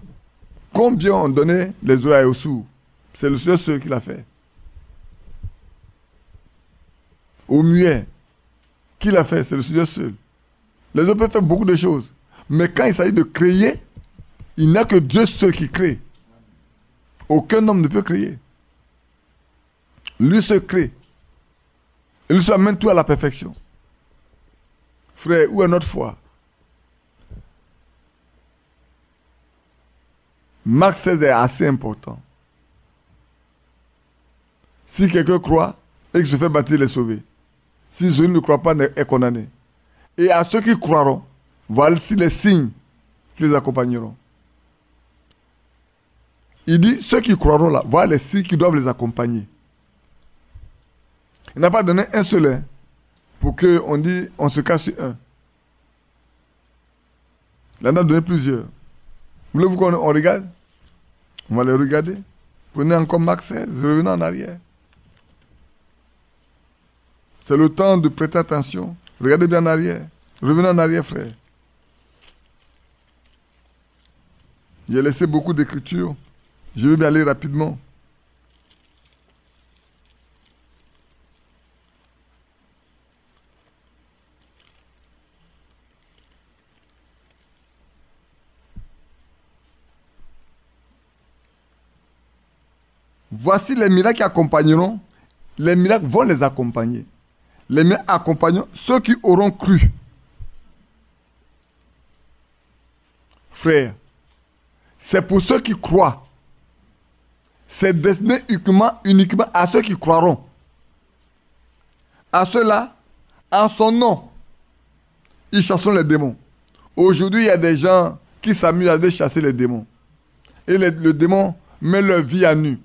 combien ont donné les oreilles aux sourds? C'est le Seigneur seul qui l'a fait. Aux muets, qui l'a fait? C'est le Seigneur seul. Les autres peuvent faire beaucoup de choses. Mais quand il s'agit de créer, il n'y a que Dieu seul qui crée. Aucun homme ne peut créer. Lui se crée. Et lui se amène tout à la perfection. Frère, où est notre foi? Marc 16 est assez important. Si quelqu'un croit et qu'il se fait baptiser, il est sauvé. Si celui ne croit pas, est condamné. Et à ceux qui croiront, voici les signes qui les accompagneront. Il dit, ceux qui croiront là, voilà les signes qui doivent les accompagner. Il n'a pas donné un seul, hein, pour qu'on dise, on se casse sur un. Il en a donné plusieurs. Voulez-vous qu'on regarde? On va les regarder. Prenez encore Marc 16, revenez en arrière. C'est le temps de prêter attention. Regardez bien en arrière. Revenez en arrière, frère. J'ai laissé beaucoup d'écritures. Je vais bien aller rapidement. Voici les miracles qui accompagneront. Les miracles vont les accompagner. Les miracles accompagneront ceux qui auront cru. Frère, c'est pour ceux qui croient. C'est destiné uniquement à ceux qui croiront. À ceux-là, en son nom, ils chasseront les démons. Aujourd'hui, il y a des gens qui s'amusent à chasser les démons. Et le démon met leur vie à nu.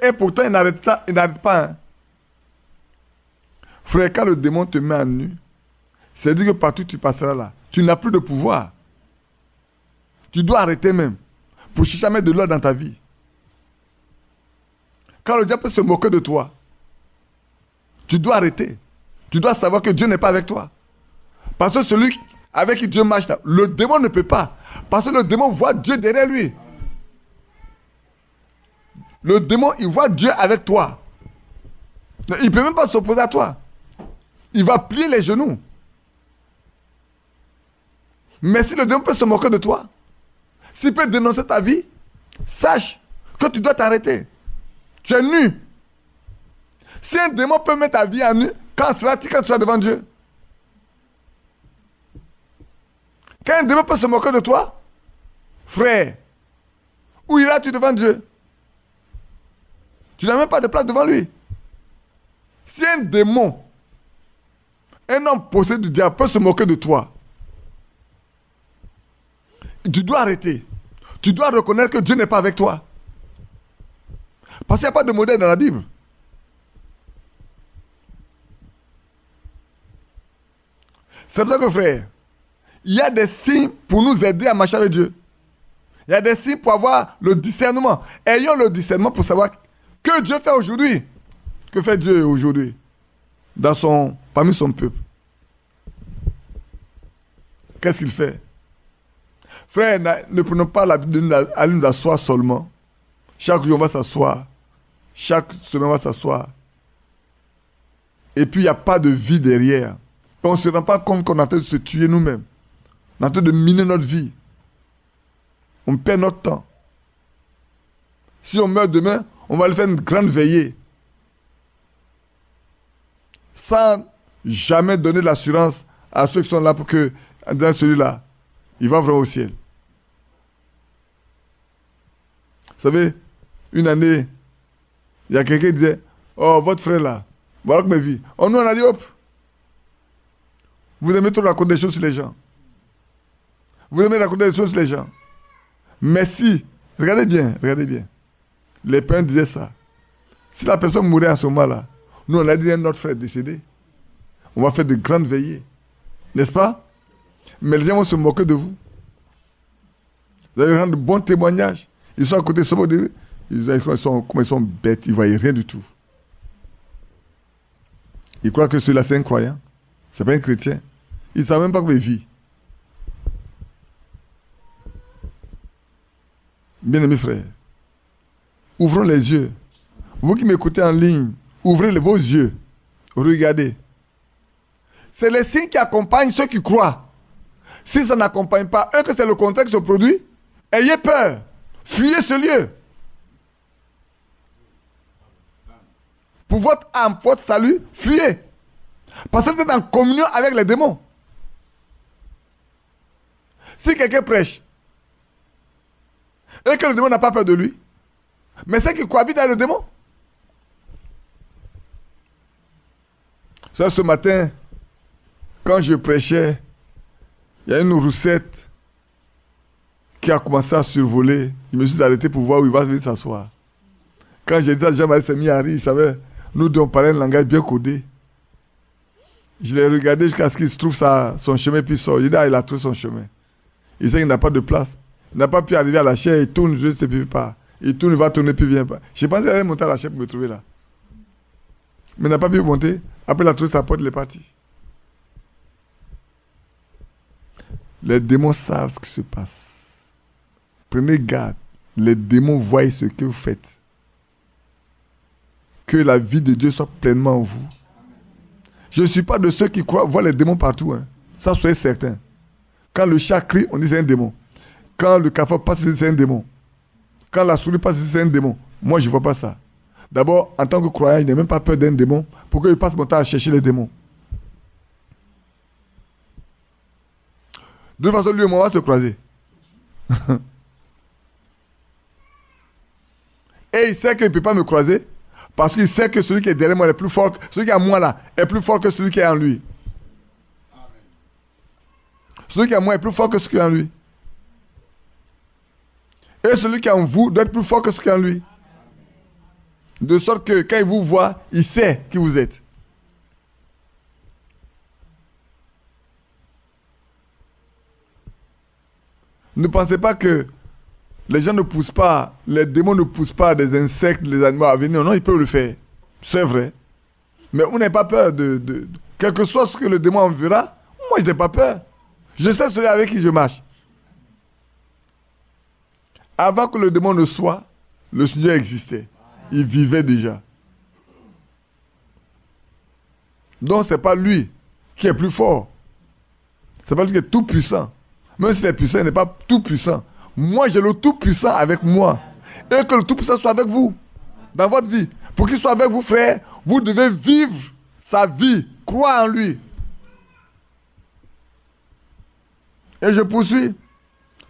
Et pourtant, il n'arrête pas. Hein. Frère, quand le démon te met à nu, c'est-à-dire que partout tu passeras là, tu n'as plus de pouvoir. Tu dois arrêter même, pour chercher à mettre de l'ordre dans ta vie. Quand le diable peut se moquer de toi, tu dois arrêter. Tu dois savoir que Dieu n'est pas avec toi. Parce que celui avec qui Dieu marche, là, le démon ne peut pas. Parce que le démon voit Dieu derrière lui. Le démon, il voit Dieu avec toi. Il ne peut même pas s'opposer à toi. Il va plier les genoux. Mais si le démon peut se moquer de toi, s'il peut dénoncer ta vie, sache que tu dois t'arrêter. Tu es nu. Si un démon peut mettre ta vie à nu, quand tu seras devant Dieu? Quand un démon peut se moquer de toi, frère, où iras-tu devant Dieu? Tu n'as même pas de place devant lui. Si un démon, un homme possédé du diable peut se moquer de toi, tu dois arrêter. Tu dois reconnaître que Dieu n'est pas avec toi. Parce qu'il n'y a pas de modèle dans la Bible. C'est pour ça que, frère, il y a des signes pour nous aider à marcher avec Dieu. Il y a des signes pour avoir le discernement. Ayons le discernement pour savoir que Dieu fait aujourd'hui. Que fait Dieu aujourd'hui parmi son peuple? Qu'est-ce qu'il fait? Frère, ne prenons pas l'habitude d'aller nous asseoir seulement. Chaque jour, on va s'asseoir. Chaque semaine, on va s'asseoir. Et puis, il n'y a pas de vie derrière. On ne se rend pas compte qu'on est en train de se tuer nous-mêmes. On est en train de miner notre vie. On perd notre temps. Si on meurt demain, on va le faire une grande veillée. Sans jamais donner l'assurance à ceux qui sont là pour que, dans celui-là, il va vraiment au ciel. Vous savez, une année, il y a quelqu'un qui disait, oh, votre frère là, voilà que mes vies. Oh, nous, on a dit, hop, vous aimez trop raconter des choses sur les gens. Vous aimez raconter des choses sur les gens. Mais si, regardez bien, les pères disaient ça. Si la personne mourait à ce moment-là, nous, on a dit à notre frère décédé, on va faire de grandes veillées. N'est-ce pas? Mais les gens vont se moquer de vous. Vous allez rendre de bons témoignages. Ils sont à côté de eux. Comme ils sont bêtes, ils ne voient rien du tout. Ils croient que celui-là, c'est un croyant. Ce n'est pas un chrétien. Ils ne savent même pas comment il vit. Bien-aimés frères, ouvrons les yeux. Vous qui m'écoutez en ligne, ouvrez vos yeux. Regardez. C'est les signes qui accompagnent ceux qui croient. Si ça n'accompagne pas eux, que c'est le contraire qui se produit, ayez peur. Fuyez ce lieu. Pour votre âme, votre salut, fuyez. Parce que vous êtes en communion avec les démons. Si quelqu'un prêche et que le démon n'a pas peur de lui, mais c'est qu'il cohabite avec le démon. Ça, ce matin, quand je prêchais, il y a une roussette qui a commencé à survoler. Je me suis arrêté pour voir où il va venir s'asseoir. Quand j'ai dit ça, Jean-Marie s'est mis à rire. Il savait, nous deux, on parlait un langage bien codé. Je l'ai regardé jusqu'à ce qu'il se trouve son chemin, puis il sort. Il dit, il a trouvé son chemin. Il sait qu'il n'a pas de place. Il n'a pas pu arriver à la chaire. Il tourne, je ne sais plus pas. Il tourne, il va tourner, puis il ne vient pas. Je pensais qu'il allait monter à la chaire pour me trouver là. Mais il n'a pas pu monter. Après, il a trouvé sa porte, il est parti. Les démons savent ce qui se passe. Prenez garde. Les démons voient ce que vous faites. Que la vie de Dieu soit pleinement en vous. Je ne suis pas de ceux qui voient les démons partout. Hein. Ça, soyez certain. Quand le chat crie, on dit c'est un démon. Quand le cafard passe, c'est un démon. Quand la souris passe, c'est un démon. Moi, je ne vois pas ça. D'abord, en tant que croyant, je n'ai même pas peur d'un démon. Pourquoi je passe mon temps à chercher les démons? De toute façon, lui et moi, on va se croiser. Et il sait qu'il ne peut pas me croiser parce qu'il sait que celui qui est derrière moi est plus fort, celui qui est à moi là, est plus fort que celui qui est en lui. Amen. Celui qui est à moi est plus fort que celui qui est en lui. Et celui qui est en vous doit être plus fort que celui qui est en lui. De sorte que quand il vous voit, il sait qui vous êtes. Ne pensez pas que les gens ne poussent pas, les démons ne poussent pas des insectes, des animaux à venir. Non, ils peuvent le faire. C'est vrai. Mais on n'a pas peur de quel que soit ce que le démon enverra, moi je n'ai pas peur. Je sais celui avec qui je marche. Avant que le démon ne soit, le Seigneur existait. Il vivait déjà. Donc ce n'est pas lui qui est plus fort. Ce n'est pas lui qui est tout puissant. Même s'il est puissant, il n'est pas tout puissant. Moi, j'ai le Tout-Puissant avec moi. Et que le Tout-Puissant soit avec vous, dans votre vie. Pour qu'il soit avec vous, frère, vous devez vivre sa vie. Croire en lui. Et je poursuis.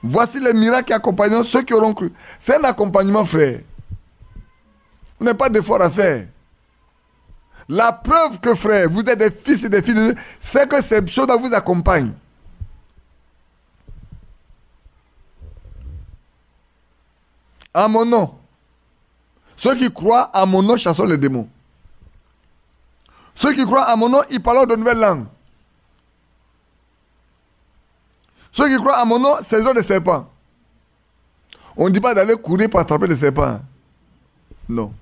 Voici les miracles qui accompagneront ceux qui auront cru. C'est un accompagnement, frère. Vous n'avez pas d'effort à faire. La preuve que, frère, vous êtes des fils et des filles de Dieu, c'est que ces choses vous accompagnent. En mon nom. Ceux qui croient en mon nom chassent les démons. Ceux qui croient en mon nom, ils parlent de nouvelles langues. Ceux qui croient en mon nom, saisissent des serpents. On ne dit pas d'aller courir pour attraper les serpents. Non.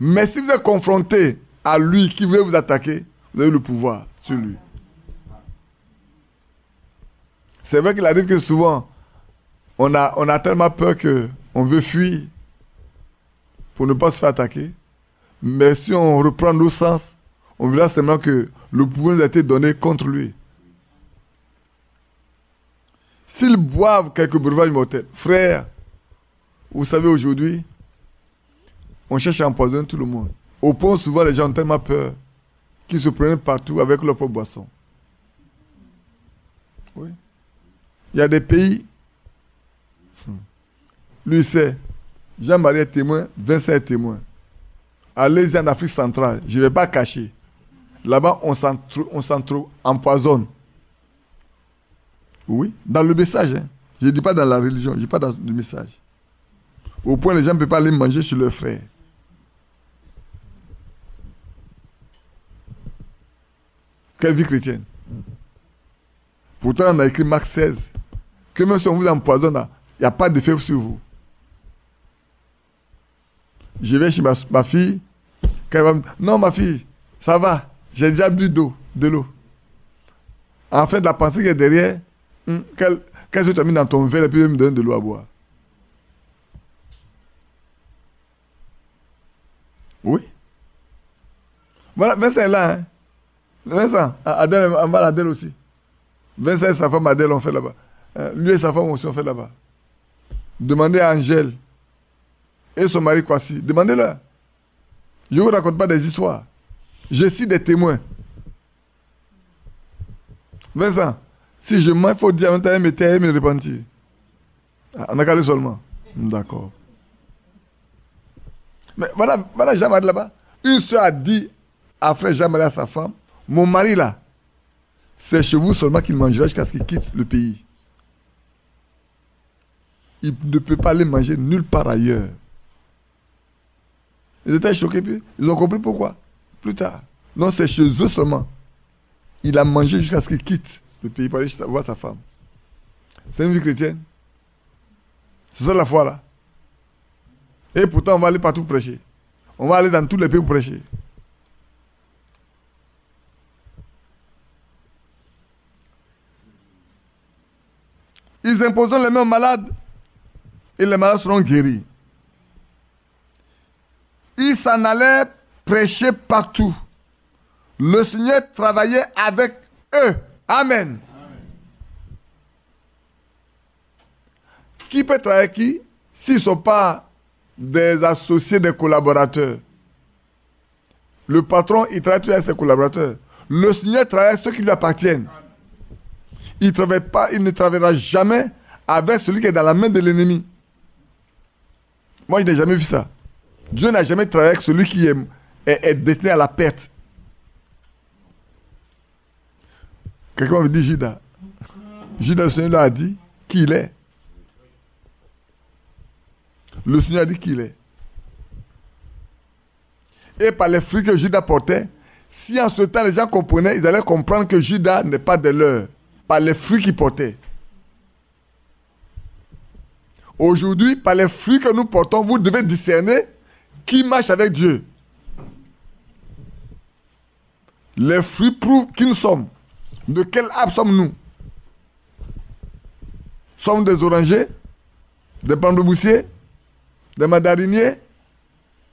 Mais si vous êtes confronté à lui qui veut vous attaquer, vous avez le pouvoir sur lui. C'est vrai qu'il arrive que souvent, on a tellement peur qu'on veut fuir pour ne pas se faire attaquer. Mais si on reprend nos sens, on verra seulement que le pouvoir nous a été donné contre lui. S'ils boivent quelques breuvages mortels, frère, vous savez aujourd'hui, on cherche à empoisonner tout le monde. Au point où souvent les gens ont tellement peur qu'ils se prennent partout avec leur propre boisson. Oui. Il y a des pays, lui sait, Jean-Marie est témoin, Vincent est témoin. Allez-y en Afrique centrale, je ne vais pas cacher. Là-bas, on s'empoisonne. Oui, dans le message. Hein. Je ne dis pas dans la religion, je ne dis pas dans le message. Au point les gens ne peuvent pas aller manger chez leurs frères. Quelle vie chrétienne. Pourtant, on a écrit Marc 16, que même si on vous empoisonne, il n'y a pas d'effet sur vous. Je vais chez ma fille, quand elle va me dire, non ma fille, ça va, j'ai déjà bu de l'eau. En fait, la pensée qui est derrière, qu'est-ce que tu as mis dans ton verre et puis elle me donne de l'eau à boire. Oui. Voilà, Vincent est là. Hein. Vincent, Adèle, en bas Adèle aussi. Vincent et sa femme Adèle ont fait là-bas. Lui et sa femme aussi ont fait là-bas. Demandez à Angèle et son mari Kwasi. Demandez-leur. Je ne vous raconte pas des histoires. Je cite des témoins. Vincent, si je mens, il faut dire en même temps, elle me repentir. On a calé seulement. D'accord. Mais voilà Jean-Marie là-bas. Une soeur a dit à frère Jean-Marie, à sa femme, mon mari là, c'est chez vous seulement qu'il mangera jusqu'à ce qu'il quitte le pays. il ne peut pas aller manger nulle part ailleurs. Ils étaient choqués, puis ils ont compris pourquoi. Plus tard. Non, c'est chez eux seulement. Il a mangé jusqu'à ce qu'il quitte le pays pour aller voir sa femme. C'est une vie chrétienne. C'est ça la foi là. Et pourtant, on va aller partout prêcher. On va aller dans tous les pays pour prêcher. Ils imposeront les mains aux malades et les malades seront guéris. Ils s'en allaient prêcher partout. Le Seigneur travaillait avec eux. Amen. Qui peut travailler avec qui s'ils ne sont pas des associés, des collaborateurs? Le patron, il travaille toujours avec ses collaborateurs. Le Seigneur travaille avec ceux qui lui appartiennent. Il ne travaillera jamais avec celui qui est dans la main de l'ennemi. Moi, je n'ai jamais vu ça. Dieu n'a jamais travaillé avec celui qui est destiné à la perte. Quelqu'un me dit Judas. Judas, le Seigneur a dit qui il est. Le Seigneur a dit qui il est. Et par les fruits que Judas portait, si en ce temps les gens comprenaient, ils allaient comprendre que Judas n'est pas de leur. Par les fruits qu'il portait. Aujourd'hui, par les fruits que nous portons, vous devez discerner qui marche avec Dieu. Les fruits prouvent qui nous sommes. De quel arbre sommes-nous? Sommes-nous des orangers, des pamplemousses, des mandariniers,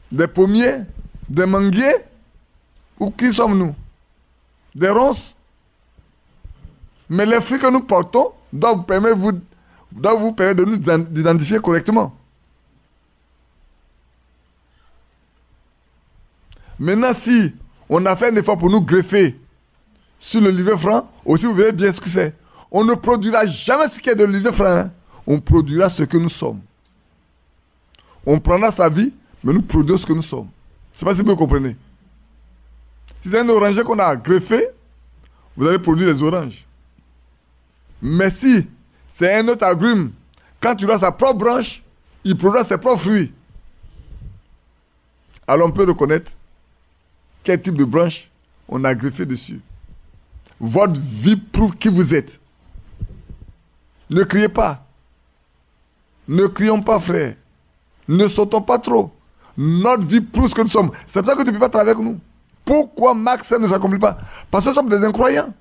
des pommiers, des manguiers? Ou qui sommes-nous? Des ronces? Mais les fruits que nous portons doivent vous permettre de nous identifier correctement. Maintenant, si on a fait un effort pour nous greffer sur le livre franc, aussi vous verrez bien ce que c'est. On ne produira jamais ce qui est de livre franc. Hein. On produira ce que nous sommes. On prendra sa vie, mais nous produisons ce que nous sommes. Je ne sais pas si vous comprenez. Si c'est un oranger qu'on a greffé, vous allez produire des oranges. Mais si c'est un autre agrume, quand tu as sa propre branche, il produira ses propres fruits. Alors on peut reconnaître quel type de branche on a greffé dessus. Votre vie prouve qui vous êtes. Ne criez pas. Ne crions pas, frère. Ne sautons pas trop. Notre vie prouve ce que nous sommes. C'est pour ça que tu ne peux pas travailler avec nous. Pourquoi Max ne s'accomplit pas? Parce que nous sommes des incroyants.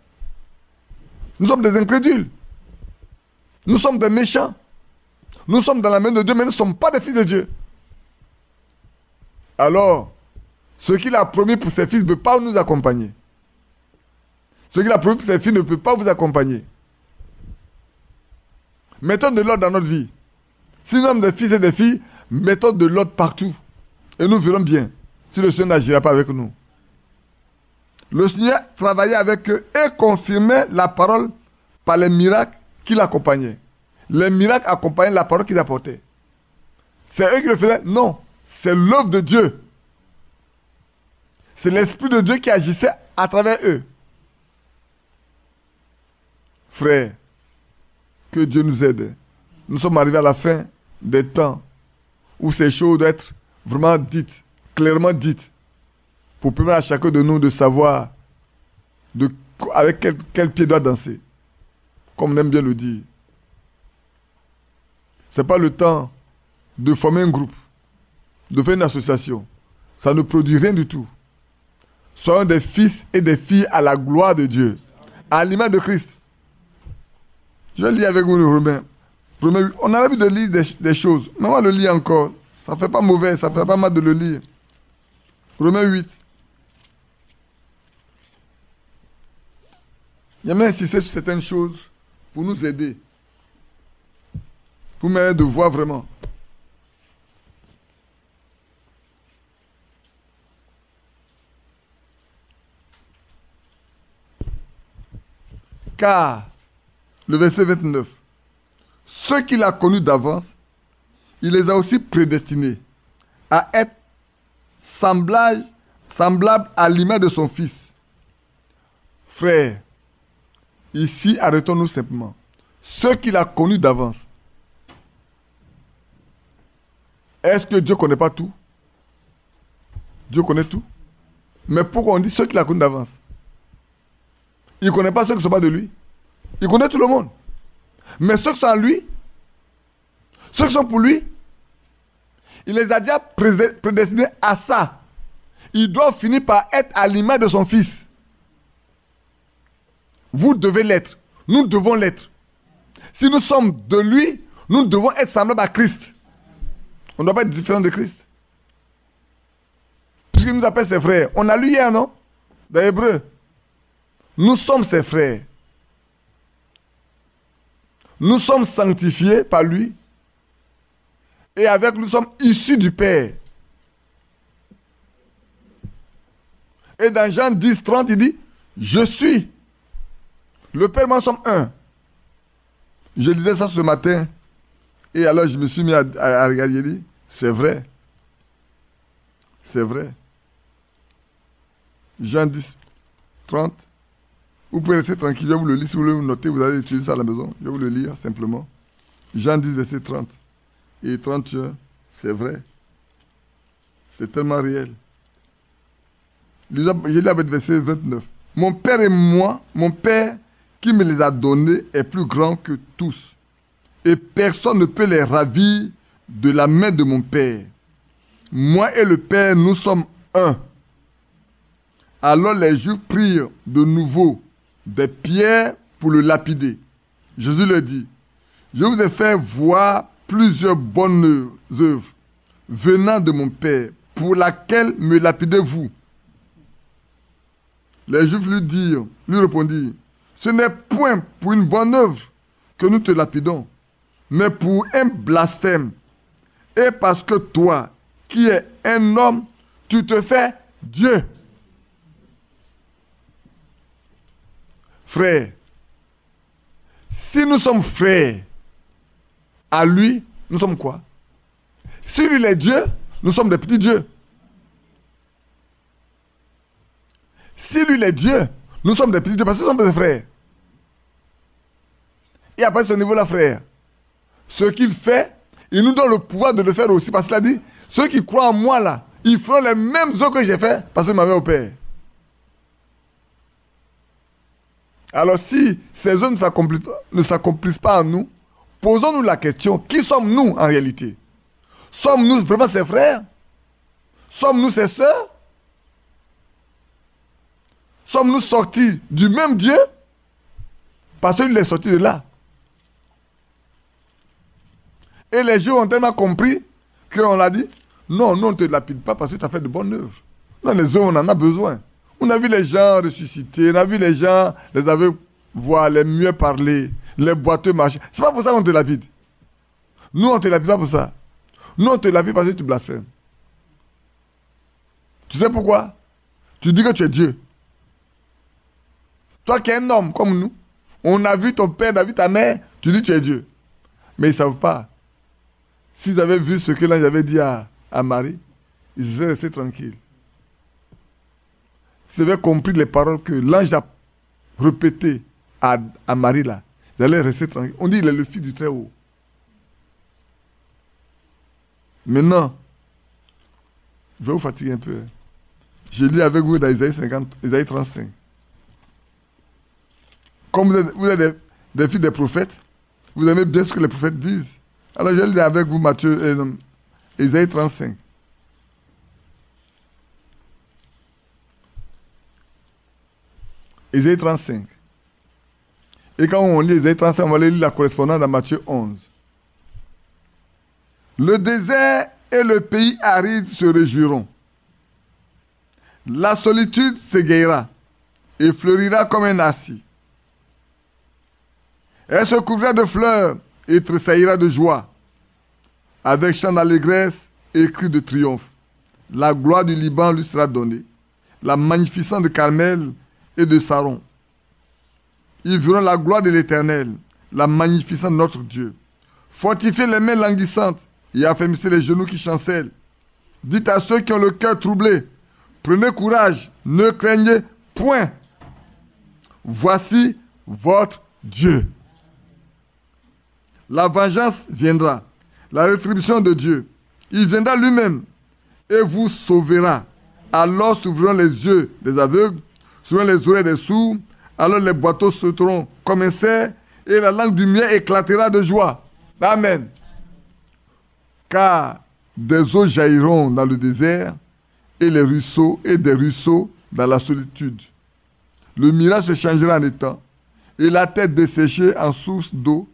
Nous sommes des incrédules. Nous sommes des méchants. Nous sommes dans la main de Dieu, mais nous ne sommes pas des fils de Dieu. Alors, ce qu'il a promis pour ses fils ne peut pas nous accompagner. Ce qu'il a promis pour ses filles ne peut pas vous accompagner. Mettons de l'ordre dans notre vie. Si nous sommes des fils et des filles, mettons de l'ordre partout. Et nous verrons bien si le Seigneur n'agira pas avec nous. Le Seigneur travaillait avec eux et confirmait la parole par les miracles qui l'accompagnaient. Les miracles accompagnaient la parole qu'ils apportaient. C'est eux qui le faisaient? Non. C'est l'œuvre de Dieu. C'est l'Esprit de Dieu qui agissait à travers eux. Frères, que Dieu nous aide. Nous sommes arrivés à la fin des temps où ces choses doivent être vraiment dites, clairement dites, pour permettre à chacun de nous de savoir avec quel pied doit danser, comme on aime bien le dire. Ce n'est pas le temps de former un groupe, de faire une association. Ça ne produit rien du tout. Soyons des fils et des filles à la gloire de Dieu, à l'image de Christ. Je lis avec vous le Romain. On a l'habitude de lire des choses, mais on va le lire encore. Ça ne fait pas mauvais, ça ne fait pas mal de le lire. Romains 8. J'aimerais insister sur certaines choses pour nous aider. Pour m'aider de voir vraiment. Car, le verset 29, ceux qu'il a connus d'avance, il les a aussi prédestinés à être semblables à l'image de son Fils. Frères, ici, arrêtons-nous simplement. Ceux qu'il a connus d'avance. Est-ce que Dieu ne connaît pas tout? Dieu connaît tout. Mais pourquoi on dit ceux qui la connaissent d'avance? Il ne connaît pas ceux qui ne sont pas de lui. Il connaît tout le monde. Mais ceux qui sont en lui, ceux qui sont pour lui, il les a déjà prédestinés à ça. Ils doivent finir par être à l'image de son Fils. Vous devez l'être. Nous devons l'être. Si nous sommes de lui, nous devons être semblables à Christ. On ne doit pas être différent de Christ. Puisqu'il nous appelle ses frères. On a lu hier, non? Dans Hébreu. Nous sommes ses frères. Nous sommes sanctifiés par lui. Et avec lui, nous sommes issus du Père. Et dans Jean 10, 30, il dit, je suis. Le Père et moi sommes un. Je lisais ça ce matin. Et alors je me suis mis à regarder. J'ai dit, c'est vrai. C'est vrai. Jean 10, 30. Vous pouvez rester tranquille, je vais vous le lire. Si vous voulez vous noter, vous allez utiliser ça à la maison. Je vais vous le lire simplement. Jean 10, verset 30. Et 31, c'est vrai. C'est tellement réel. Je lis avec verset 29. Mon Père et moi, mon Père qui me les a donnés est plus grand que tous. Et personne ne peut les ravir de la main de mon Père. Moi et le Père, nous sommes un. Alors les Juifs prirent de nouveau des pierres pour le lapider. Jésus leur dit, je vous ai fait voir plusieurs bonnes œuvres venant de mon Père, pour laquelle me lapidez-vous? Les Juifs lui répondirent, ce n'est point pour une bonne œuvre que nous te lapidons, mais pour un blasphème. Et parce que toi, qui es un homme, tu te fais Dieu. Frère, si nous sommes frères à lui, nous sommes quoi? Si lui est Dieu, nous sommes des petits dieux. Si lui est Dieu, nous sommes des petits dieux parce que nous sommes des frères. Et après ce niveau-là, frère, ce qu'il fait, il nous donne le pouvoir de le faire aussi. Parce qu'il a dit, ceux qui croient en moi là, ils feront les mêmes œuvres que j'ai fait parce qu'il m'avait au Père. Alors si ces œuvres ne s'accomplissent pas en nous, posons-nous la question, qui sommes-nous en réalité? Sommes-nous vraiment ses frères? Sommes-nous ses sœurs? Sommes-nous sortis du même Dieu? Parce qu'il est sorti de là. Et les Juifs ont tellement compris qu'on a dit, non, on ne te lapide pas parce que tu as fait de bonnes œuvres. Non, les œuvres, on en a besoin. On a vu les gens ressusciter, on a vu les gens, les aveugles voir, les muets parler, les boiteux marcher. C'est pas pour ça qu'on te lapide. Nous, on ne te lapide pas pour ça. Nous, on te lapide parce que tu blasphèmes. Tu sais pourquoi? Tu dis que tu es Dieu. Toi qui es un homme comme nous, on a vu ton père, on a vu ta mère, tu dis que tu es Dieu. Mais ils ne savent pas. S'ils avaient vu ce que l'ange avait dit à Marie, ils seraient restés tranquilles. S'ils avaient compris les paroles que l'ange a répétées à Marie là, ils allaient rester tranquilles. On dit qu'il est le fils du Très-Haut. Maintenant, je vais vous fatiguer un peu. Je lis avec vous dans Isaïe 35. Comme vous êtes des fils des prophètes, vous aimez bien ce que les prophètes disent. Alors je lis avec vous Isaïe 35. Isaïe 35. Et quand on lit Isaïe 35, on va lire la correspondance dans Matthieu 11. Le désert et le pays aride se réjouiront. La solitude s'égayera et fleurira comme un assis. Elle se couvrira de fleurs et tressaillira de joie, avec chant d'allégresse et cri de triomphe. La gloire du Liban lui sera donnée, la magnificence de Carmel et de Saron. Ils verront la gloire de l'Éternel, la magnificence de notre Dieu. Fortifiez les mains languissantes et affermissez les genoux qui chancellent. Dites à ceux qui ont le cœur troublé, prenez courage, ne craignez point. Voici votre Dieu. La vengeance viendra, la rétribution de Dieu. Il viendra lui-même et vous sauvera. Alors s'ouvriront les yeux des aveugles, s'ouvriront les oreilles des sourds, alors les boiteaux sauteront comme un cerf, et la langue du mien éclatera de joie. Amen. Car des eaux jailliront dans le désert, et des ruisseaux dans la solitude. Le mirage se changera en étang, et la terre desséchée en source d'eau,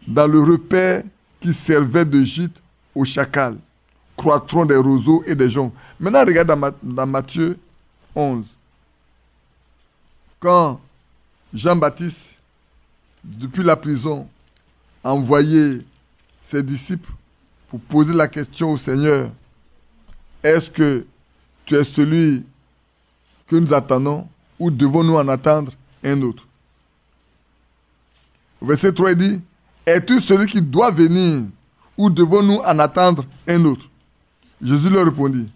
dans le repaire qui servait de gîte aux chacals. Croîtront des roseaux et des joncs. Maintenant, regarde dans Matthieu 11. Quand Jean-Baptiste, depuis la prison, a envoyé ses disciples pour poser la question au Seigneur, est-ce que tu es celui que nous attendons ou devons-nous en attendre un autre? Verset 3 dit, es-tu celui qui doit venir ou devons-nous en attendre un autre? Jésus leur répondit,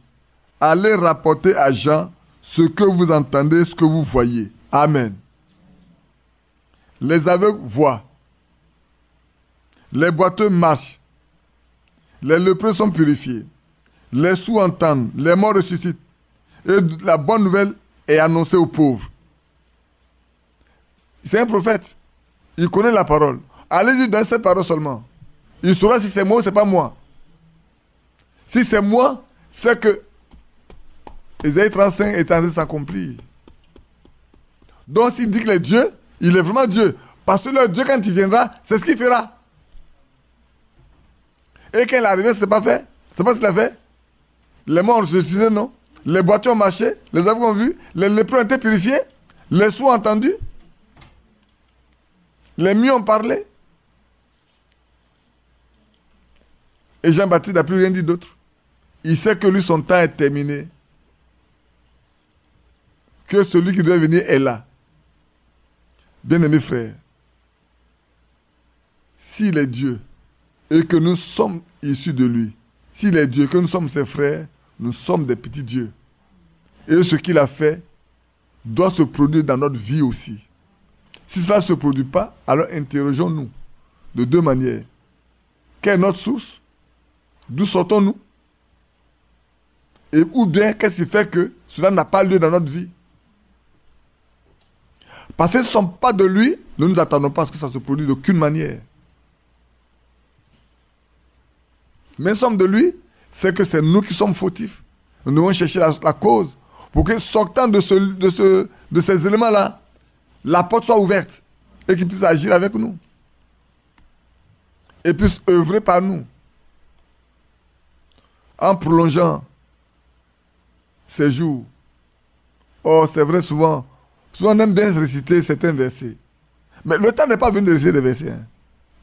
allez rapporter à Jean ce que vous entendez, ce que vous voyez. Amen. Les aveugles voient. Les boiteux marchent. Les lépreux sont purifiés. Les sourds entendent. Les morts ressuscitent. Et la bonne nouvelle est annoncée aux pauvres. C'est un prophète. Il connaît la parole. Allez-y dans cette parole seulement. Il saura si c'est moi ou c'est pas moi. Si c'est moi, c'est que Ésaïe 35 est en train de s'accomplir. Donc s'il dit qu'il est Dieu, il est vraiment Dieu. Parce que le Dieu, quand il viendra, c'est ce qu'il fera. Et quand il est arrivé, c'est pas fait. C'est pas ce qu'il a fait. Les morts ont ressuscité, non. Les boiteux ont marché, les aveugles ont vu, les lépreux ont été purifiés, les sourds ont entendu, les muets ont parlé. Et Jean-Baptiste n'a plus rien dit d'autre. Il sait que lui, son temps est terminé. Que celui qui doit venir est là. Bien-aimés frères, s'il est Dieu et que nous sommes issus de lui, s'il est Dieu, que nous sommes ses frères, nous sommes des petits dieux. Et ce qu'il a fait doit se produire dans notre vie aussi. Si cela ne se produit pas, alors interrogeons-nous de deux manières. Quelle est notre source? D'où sortons-nous? Et ou bien, qu'est-ce qui fait que cela n'a pas lieu dans notre vie? Parce que ce ne sont pas de lui, nous ne nous attendons pas à ce que ça se produise d'aucune manière. Mais sommes de lui, c'est que c'est nous qui sommes fautifs. Nous devons chercher la cause pour que, sortant de ces éléments-là, la porte soit ouverte et qu'il puisse agir avec nous. Et puisse œuvrer par nous. En prolongeant ces jours. Oh, c'est vrai, souvent on aime bien réciter certains versets. Mais le temps n'est pas venu de réciter des versets. Hein.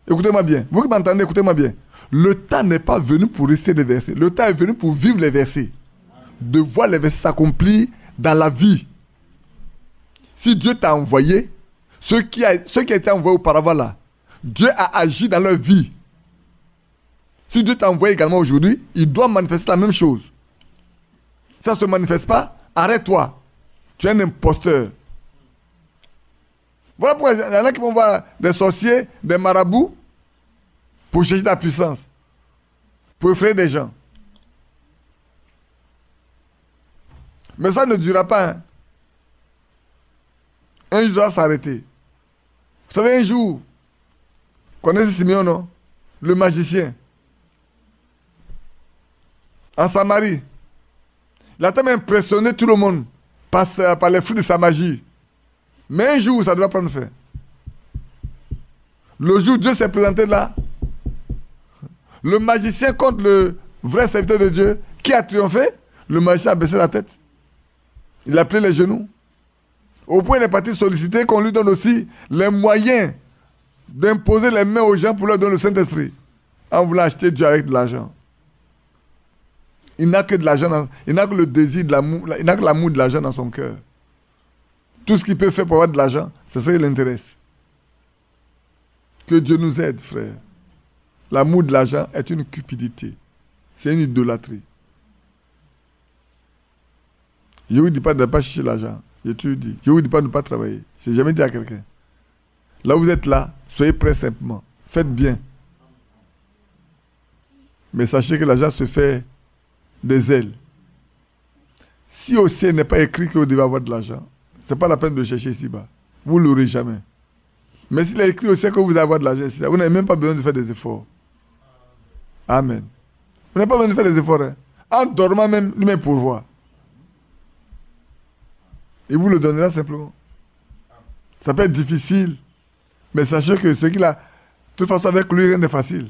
Écoutez-moi bien. Vous qui m'entendez, écoutez-moi bien. Le temps n'est pas venu pour réciter des versets. Le temps est venu pour vivre les versets. De voir les versets s'accomplir dans la vie. Si Dieu t'a envoyé, ceux qui ont été envoyés auparavant là, Dieu a agi dans leur vie. Si Dieu t'a envoyé également aujourd'hui, il doit manifester la même chose. Si ça ne se manifeste pas, arrête-toi. Tu es un imposteur. Voilà pourquoi il y en a qui vont voir des sorciers, des marabouts, pour chercher la puissance, pour effrayer des gens. Mais ça ne durera pas. Hein. Un jour, ça va s'arrêter. Vous savez, un jour, vous connaissez Simeon, non? Le magicien. En Samarie. Il a tellement impressionné tout le monde par les fruits de sa magie. Mais un jour, ça doit prendre fin. Le jour où Dieu s'est présenté là, le magicien contre le vrai serviteur de Dieu, qui a triomphé? Le magicien a baissé la tête. Il a plié les genoux. Au point, il est parti solliciter qu'on lui donne aussi les moyens d'imposer les mains aux gens pour leur donner le Saint-Esprit. En voulant acheter Dieu avec de l'argent. Il n'a que de l'argent, il n'a que le désir de l'amour, il n'a que l'amour de l'argent dans son cœur. Tout ce qu'il peut faire pour avoir de l'argent, c'est ça qui l'intéresse. Que Dieu nous aide, frère. L'amour de l'argent est une cupidité. C'est une idolâtrie. Je ne vous dis pas de ne pas chercher l'argent. Je te le dis. Je ne vous dis pas de ne pas travailler. Je n'ai jamais dit à quelqu'un. Là où vous êtes là, soyez prêts simplement. Faites bien. Mais sachez que l'argent se fait des ailes. Si au ciel n'est pas écrit que vous devez avoir de l'argent, ce n'est pas la peine de chercher ici-bas. Vous ne l'aurez jamais. Mais s'il est écrit au ciel que vous devez avoir de l'argent ici, vous n'avez même pas besoin de faire des efforts. Amen. Vous n'avez pas besoin de faire des efforts. Hein. En dormant même, lui-même pourvoit. Il vous le donnera simplement. Ça peut être difficile, mais sachez que ce qu'il a, de toute façon avec lui, rien n'est facile.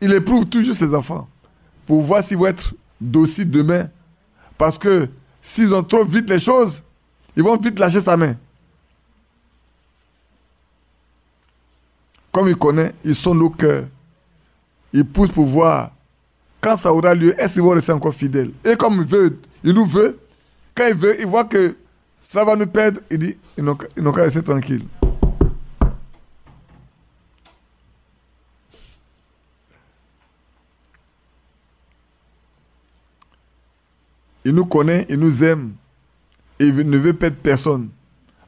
Il éprouve toujours ses enfants pour voir s'ils vont être dociles demain. Parce que s'ils ont trop vite les choses, ils vont vite lâcher sa main. Comme il connaît, il sonne nos cœurs. Il pousse pour voir quand ça aura lieu, est-ce qu'ils vont rester encore fidèles. Et comme il nous veut, quand il veut, il voit que ça va nous perdre, il dit, ils n'ont qu'à rester tranquilles. Il nous connaît, il nous aime, et il ne veut perdre personne.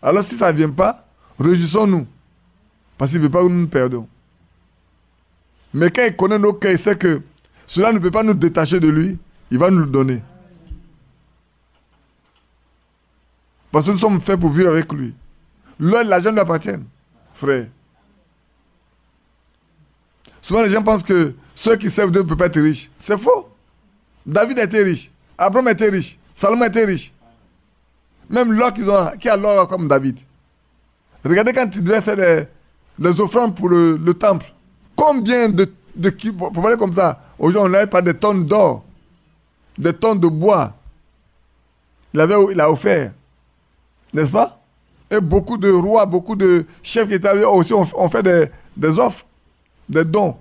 Alors si ça ne vient pas, réjouissons-nous, parce qu'il ne veut pas que nous nous perdons. Mais quand il connaît nos cœurs, il sait que cela ne peut pas nous détacher de lui, il va nous le donner. Parce que nous sommes faits pour vivre avec lui. L'argent lui appartient, frère. Souvent les gens pensent que ceux qui servent Dieu ne peuvent pas être riches. C'est faux. David était riche. Abraham était riche. Salomon était riche. Même l'or qui a l'or comme David. Regardez quand il devait faire les offrandes pour le temple. Combien pour parler comme ça, aujourd'hui on n'avait pas des tonnes d'or, des tonnes de bois. Il a offert. N'est-ce pas? Et beaucoup de rois, beaucoup de chefs qui étaient arrivés aussi ont fait des offres, des dons,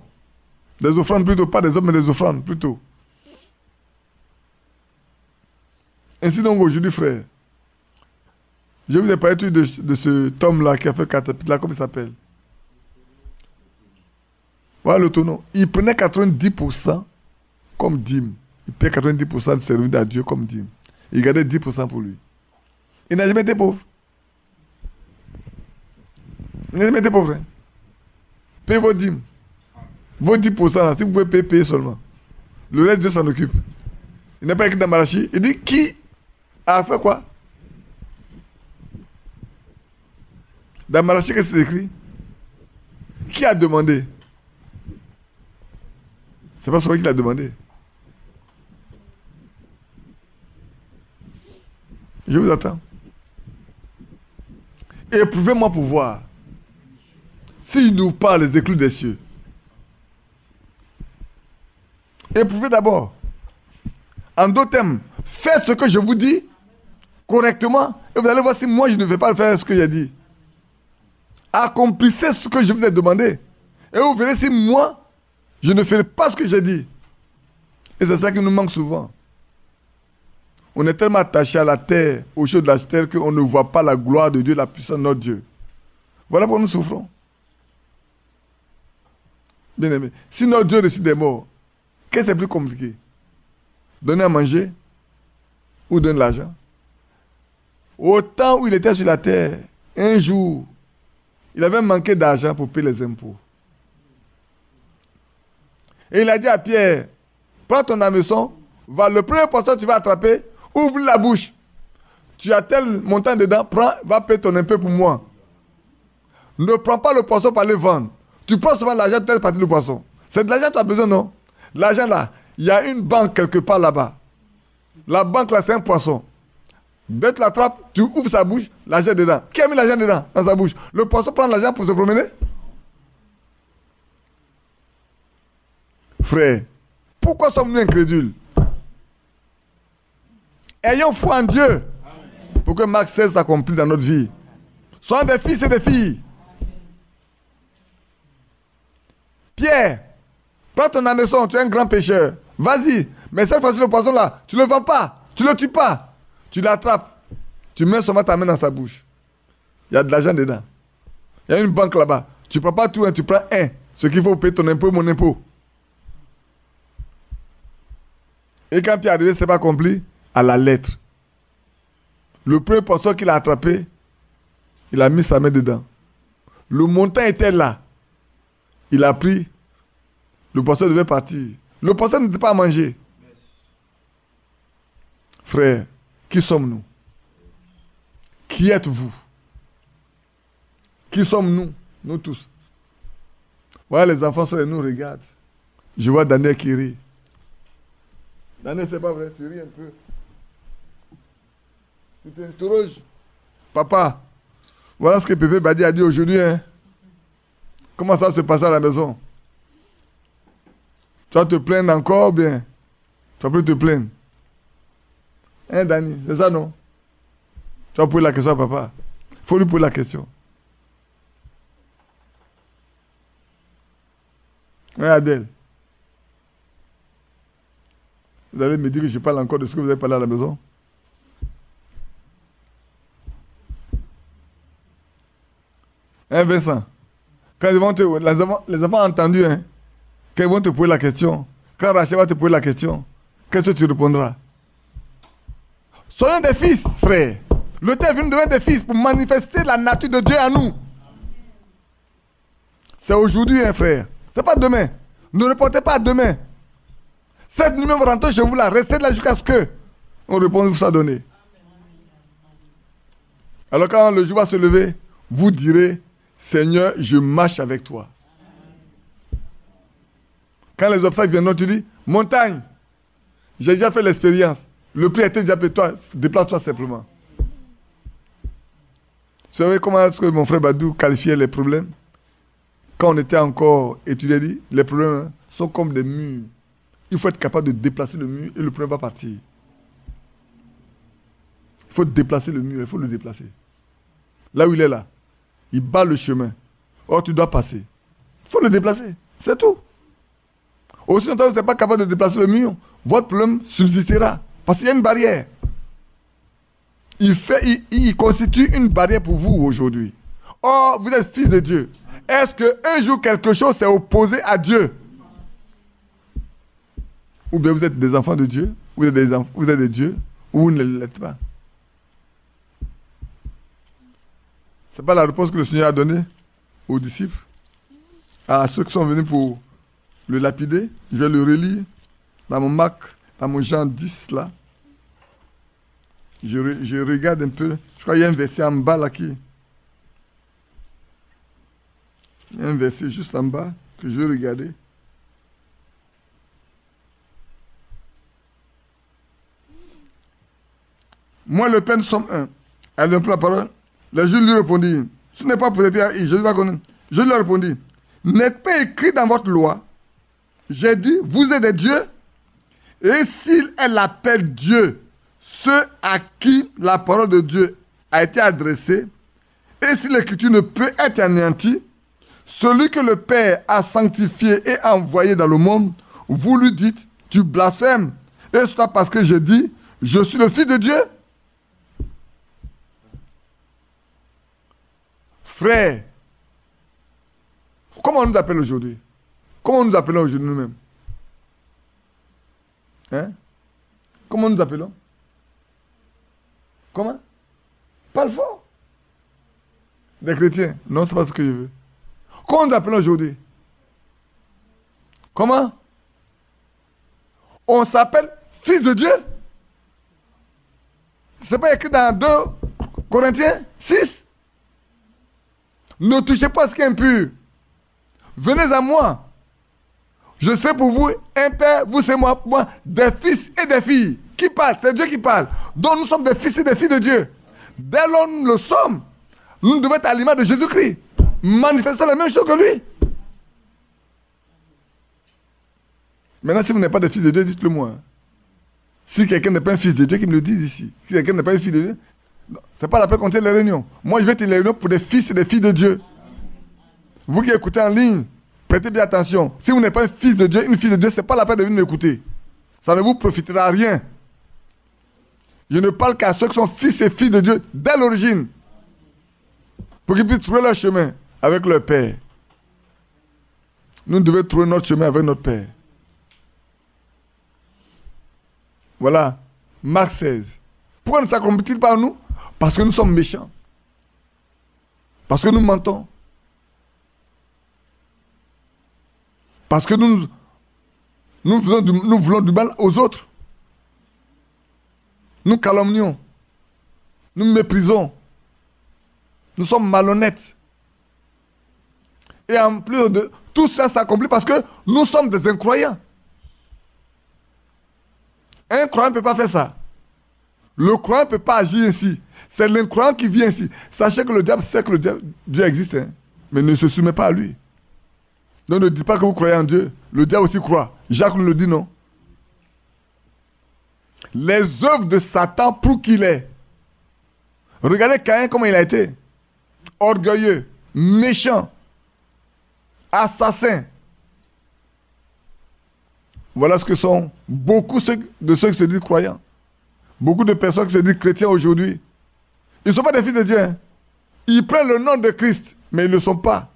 des offrandes plutôt, pas des offres mais des offrandes plutôt. Ainsi donc aujourd'hui, frère, je vous ai parlé de ce homme-là qui a fait Caterpillar, comment il s'appelle? Voilà le tonneau. Il prenait 90% comme dîme. Il paie 90% de service à Dieu comme dîme. Il gardait 10% pour lui. Il n'a jamais été pauvre. Il n'a jamais été pauvre. Hein? Payez vos dîmes. Vos 10%, là, si vous pouvez payer seulement. Le reste, Dieu s'en occupe. Il n'a pas écrit dans Malachie. Il dit qui a fait quoi? Dans Malachie, qu'est-ce que c'est écrit? Qui a demandé? C'est pas celui qui l'a demandé. Je vous attends. Éprouvez-moi pour voir. S'il nous parle les éclus des cieux. Éprouvez d'abord. En d'autres termes, faites ce que je vous dis correctement et vous allez voir si moi je ne vais pas faire ce que j'ai dit. Accomplissez ce que je vous ai demandé et vous verrez si moi je ne ferai pas ce que j'ai dit. Et c'est ça qui nous manque souvent. On est tellement attaché à la terre, aux choses de la terre, qu'on ne voit pas la gloire de Dieu, la puissance de notre Dieu. Voilà pourquoi nous souffrons. Bien aimé, si notre Dieu ressuscite des morts, qu'est-ce qui est plus compliqué? Donner à manger ou donner l'argent? Au temps où il était sur la terre, un jour, il avait manqué d'argent pour payer les impôts. Et il a dit à Pierre, prends ton hameçon, va le premier poisson que tu vas attraper, ouvre la bouche. Tu as tel montant dedans, prends, va payer ton impôt pour moi. Ne prends pas le poisson pour aller vendre. Tu prends seulement l'argent, tu laisses partir le poisson. C'est de l'argent que tu as besoin, non? L'argent là, il y a une banque quelque part là-bas. La banque là, c'est un poisson. Dès que tu l'attrapes, tu ouvres sa bouche, l'argent dedans. Qui a mis l'argent dedans, dans sa bouche? Le poisson prend l'argent pour se promener? Frère, pourquoi sommes-nous incrédules? Ayons foi en Dieu pour que Marc 16 s'accomplisse dans notre vie. Soyons des fils et des filles. Pierre, prends ton hameçon, tu es un grand pécheur. Vas-y, mais cette fois-ci le poisson là, tu ne le vends pas, tu ne le tues pas. Tu l'attrapes, tu mets seulement ta main dans sa bouche. Il y a de l'argent dedans. Il y a une banque là-bas. Tu ne prends pas tout, hein, tu prends un. Ce qu'il faut payer ton impôt, mon impôt. Et quand Pierre est arrivé, ce n'est pas accompli à la lettre. Le premier poisson qu'il a attrapé, il a mis sa main dedans. Le montant était là. Il a pris Le pasteur devait partir. Le pasteur n'était pas à manger. Frère, qui sommes-nous? Qui êtes-vous? Qui sommes-nous? Nous tous. Voilà, les enfants nous regardent. Je vois Daniel qui rit. Daniel, c'est pas vrai, tu ris un peu. Tu t'interroges. Papa, voilà ce que Pépé Badi a dit aujourd'hui. Hein. Comment ça se passe à la maison? Tu vas te plaindre encore bien? Tu vas plus te plaindre. Hein, Dani? C'est ça, non? Tu vas poser la question à papa. Il faut lui poser la question. Hein, Adèle? Vous allez me dire que je parle encore de ce que vous avez parlé à la maison? Hein, Vincent? Quand ils vont les enfants ont entendu, hein? Quand ils vont te poser la question, quand Rachel va te poser la question, qu'est-ce que tu répondras? Soyons des fils, frère. Le temps est venu de devenir des fils pour manifester la nature de Dieu à nous. C'est aujourd'hui, hein, frère. C'est pas demain. Ne reportez pas à demain. Cette nuit, vous rentrez chez vous là. Restez là jusqu'à ce que on réponde vous soit donné. Alors quand le jour va se lever, vous direz, Seigneur, je marche avec toi. Quand les obstacles viendront, tu dis, montagne, j'ai déjà fait l'expérience. Le prix était déjà payé, toi, déplace-toi simplement. Vous savez comment est-ce que mon frère Badou qualifiait les problèmes? Quand on était encore étudié, dit, les problèmes hein, sont comme des murs. Il faut être capable de déplacer le mur et le problème va partir. Il faut déplacer le mur, il faut le déplacer. Là où il est là, il bat le chemin. Or, tu dois passer. Il faut le déplacer, c'est tout. Aussi longtemps que vous n'êtes pas capable de déplacer le mur, votre problème subsistera. Parce qu'il y a une barrière. Il constitue une barrière pour vous aujourd'hui. Or, vous êtes fils de Dieu. Est-ce qu'un jour quelque chose s'est opposé à Dieu? Ou bien vous êtes des enfants de Dieu, vous êtes des dieux, ou vous ne l'êtes pas. Ce n'est pas la réponse que le Seigneur a donnée aux disciples, à ceux qui sont venus pour le lapider. Je vais le relire dans mon Marc, dans mon Jean 10 là. Je regarde un peu. Je crois qu'il y a un verset en bas là qui. Il y a un verset juste en bas que je vais regarder. Moi, le Père, nous sommes un. Elle lui prend la parole. Le juge lui répondit, ce n'est pas pour les pierres. Je lui répondis, n'est pas écrit dans votre loi. J'ai dit, vous êtes des dieux. Et s'il appelle Dieu, ceux à qui la parole de Dieu a été adressée, et si l'écriture ne peut être anéantie, celui que le Père a sanctifié et envoyé dans le monde, vous lui dites, tu blasphèmes. Et c'est parce que je dis, je suis le Fils de Dieu. Frère, comment on nous appelle aujourd'hui? Comment nous appelons aujourd'hui nous-mêmes? Hein? Comment nous appelons? Comment? Parle fort. Des chrétiens. Non, c'est pas ce que je veux. Comment nous appelons aujourd'hui? Comment? On s'appelle fils de Dieu. Ce n'est pas écrit dans 2 Corinthiens 6. Ne touchez pas ce qui est impur. Venez à moi. Je serai pour vous un père, vous c'est moi, des fils et des filles. Qui parle? C'est Dieu qui parle. Donc nous sommes des fils et des filles de Dieu. Dès lors nous le sommes, nous devons être à l'image de Jésus-Christ. Manifester la même chose que lui. Maintenant, si vous n'êtes pas des fils de Dieu, dites-le moi. Si quelqu'un n'est pas un fils de Dieu, qu'il me le dise ici. Si quelqu'un n'est pas un fils de Dieu, c'est pas la peine qu'on tienne les réunions. Moi, je vais tenir les réunions pour des fils et des filles de Dieu. Vous qui écoutez en ligne, prêtez bien attention. Si vous n'êtes pas un fils de Dieu, une fille de Dieu, c'est pas la peine de venir m'écouter. Ça ne vous profitera à rien. Je ne parle qu'à ceux qui sont fils et filles de Dieu dès l'origine. Pour qu'ils puissent trouver leur chemin avec leur Père. Nous devons trouver notre chemin avec notre Père. Voilà. Marc 16. Pourquoi ne s'accomplit-il pas nous? Parce que nous sommes méchants. Parce que nous mentons. Parce que nous Nous voulons du mal aux autres. Nous calomnions. Nous méprisons. Nous sommes malhonnêtes. Et en plus de tout ça s'accomplit parce que nous sommes des incroyants. Un croyant ne peut pas faire ça. Le croyant ne peut pas agir ainsi. C'est l'incroyant qui vit ainsi. Sachez que le diable sait que Dieu existe, hein, mais ne se soumet pas à lui. Donc ne dites pas que vous croyez en Dieu. Le diable aussi croit. Jacques nous le dit, non? Les œuvres de Satan prouvent qu'il est. Regardez Caïn comment il a été. Orgueilleux, méchant, assassin. Voilà ce que sont beaucoup de ceux qui se disent croyants. Beaucoup de personnes qui se disent chrétiens aujourd'hui. Ils ne sont pas des fils de Dieu. Hein. Ils prennent le nom de Christ, mais ils ne le sont pas.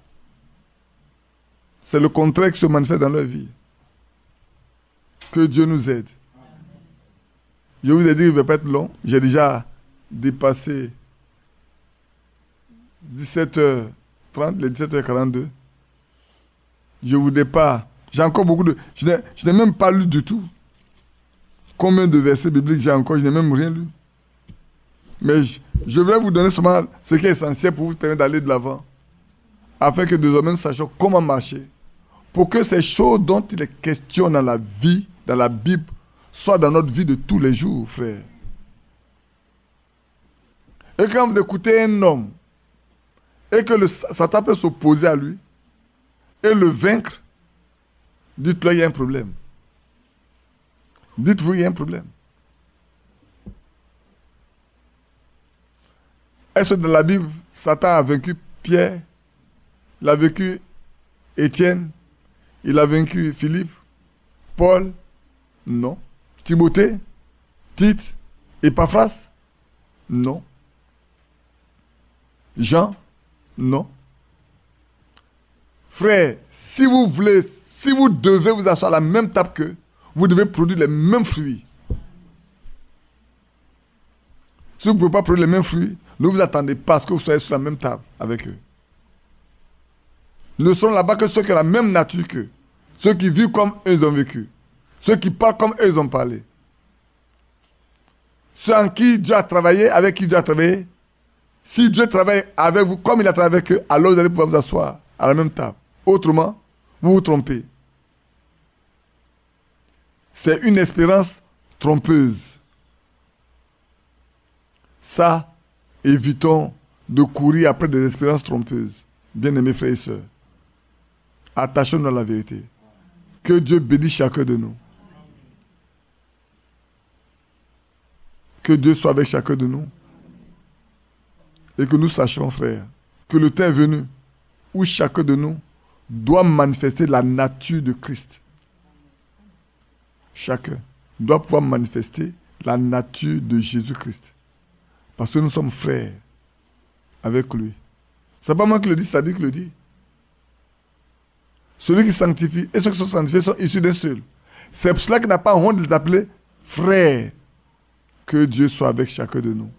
C'est le contraire qui se manifeste dans leur vie. Que Dieu nous aide. Je vous ai dit qu'il ne va pas être long. J'ai déjà dépassé 17h30, les 17h42. Je ne voudrais pas. J'ai encore beaucoup de... Je n'ai même pas lu du tout. Combien de versets bibliques j'ai encore? Je n'ai même rien lu. Mais je vais vous donner seulement ce qui est essentiel pour vous permettre d'aller de l'avant. Afin que désormais nous sachions comment marcher. Pour que ces choses dont il est question dans la vie, dans la Bible, soient dans notre vie de tous les jours, frère. Et quand vous écoutez un homme, et que Satan peut s'opposer à lui, et le vaincre, dites-le, il y a un problème. Dites-vous, il y a un problème. Est-ce que dans la Bible, Satan a vaincu Pierre? Il a vaincu Étienne? Il a vaincu Philippe? Paul? Non. Timothée? Tite? Épaphras? Non. Jean? Non. Frère, si vous devez vous asseoir à la même table qu'eux, vous devez produire les mêmes fruits. Si vous ne pouvez pas produire les mêmes fruits, ne vous attendez pas à ce que vous soyez sur la même table avec eux. Ne sont là-bas que ceux qui ont la même nature qu'eux. Ceux qui vivent comme eux ils ont vécu. Ceux qui parlent comme eux ils ont parlé. Ceux en qui Dieu a travaillé, avec qui Dieu a travaillé. Si Dieu travaille avec vous comme il a travaillé avec eux, alors vous allez pouvoir vous asseoir à la même table. Autrement, vous vous trompez. C'est une espérance trompeuse. Ça, évitons de courir après des espérances trompeuses. Bien-aimés frères et sœurs, attachons-nous à la vérité. Que Dieu bénisse chacun de nous. Que Dieu soit avec chacun de nous. Et que nous sachions, frères, que le temps est venu où chacun de nous doit manifester la nature de Christ. Chacun doit pouvoir manifester la nature de Jésus-Christ. Parce que nous sommes frères avec lui. Ce n'est pas moi qui le dis, c'est lui qui le dit. Celui qui sanctifie et ceux qui sont sanctifiés sont issus d'un seul. C'est pour cela qu'il n'a pas honte de les appeler frères. Que Dieu soit avec chacun de nous.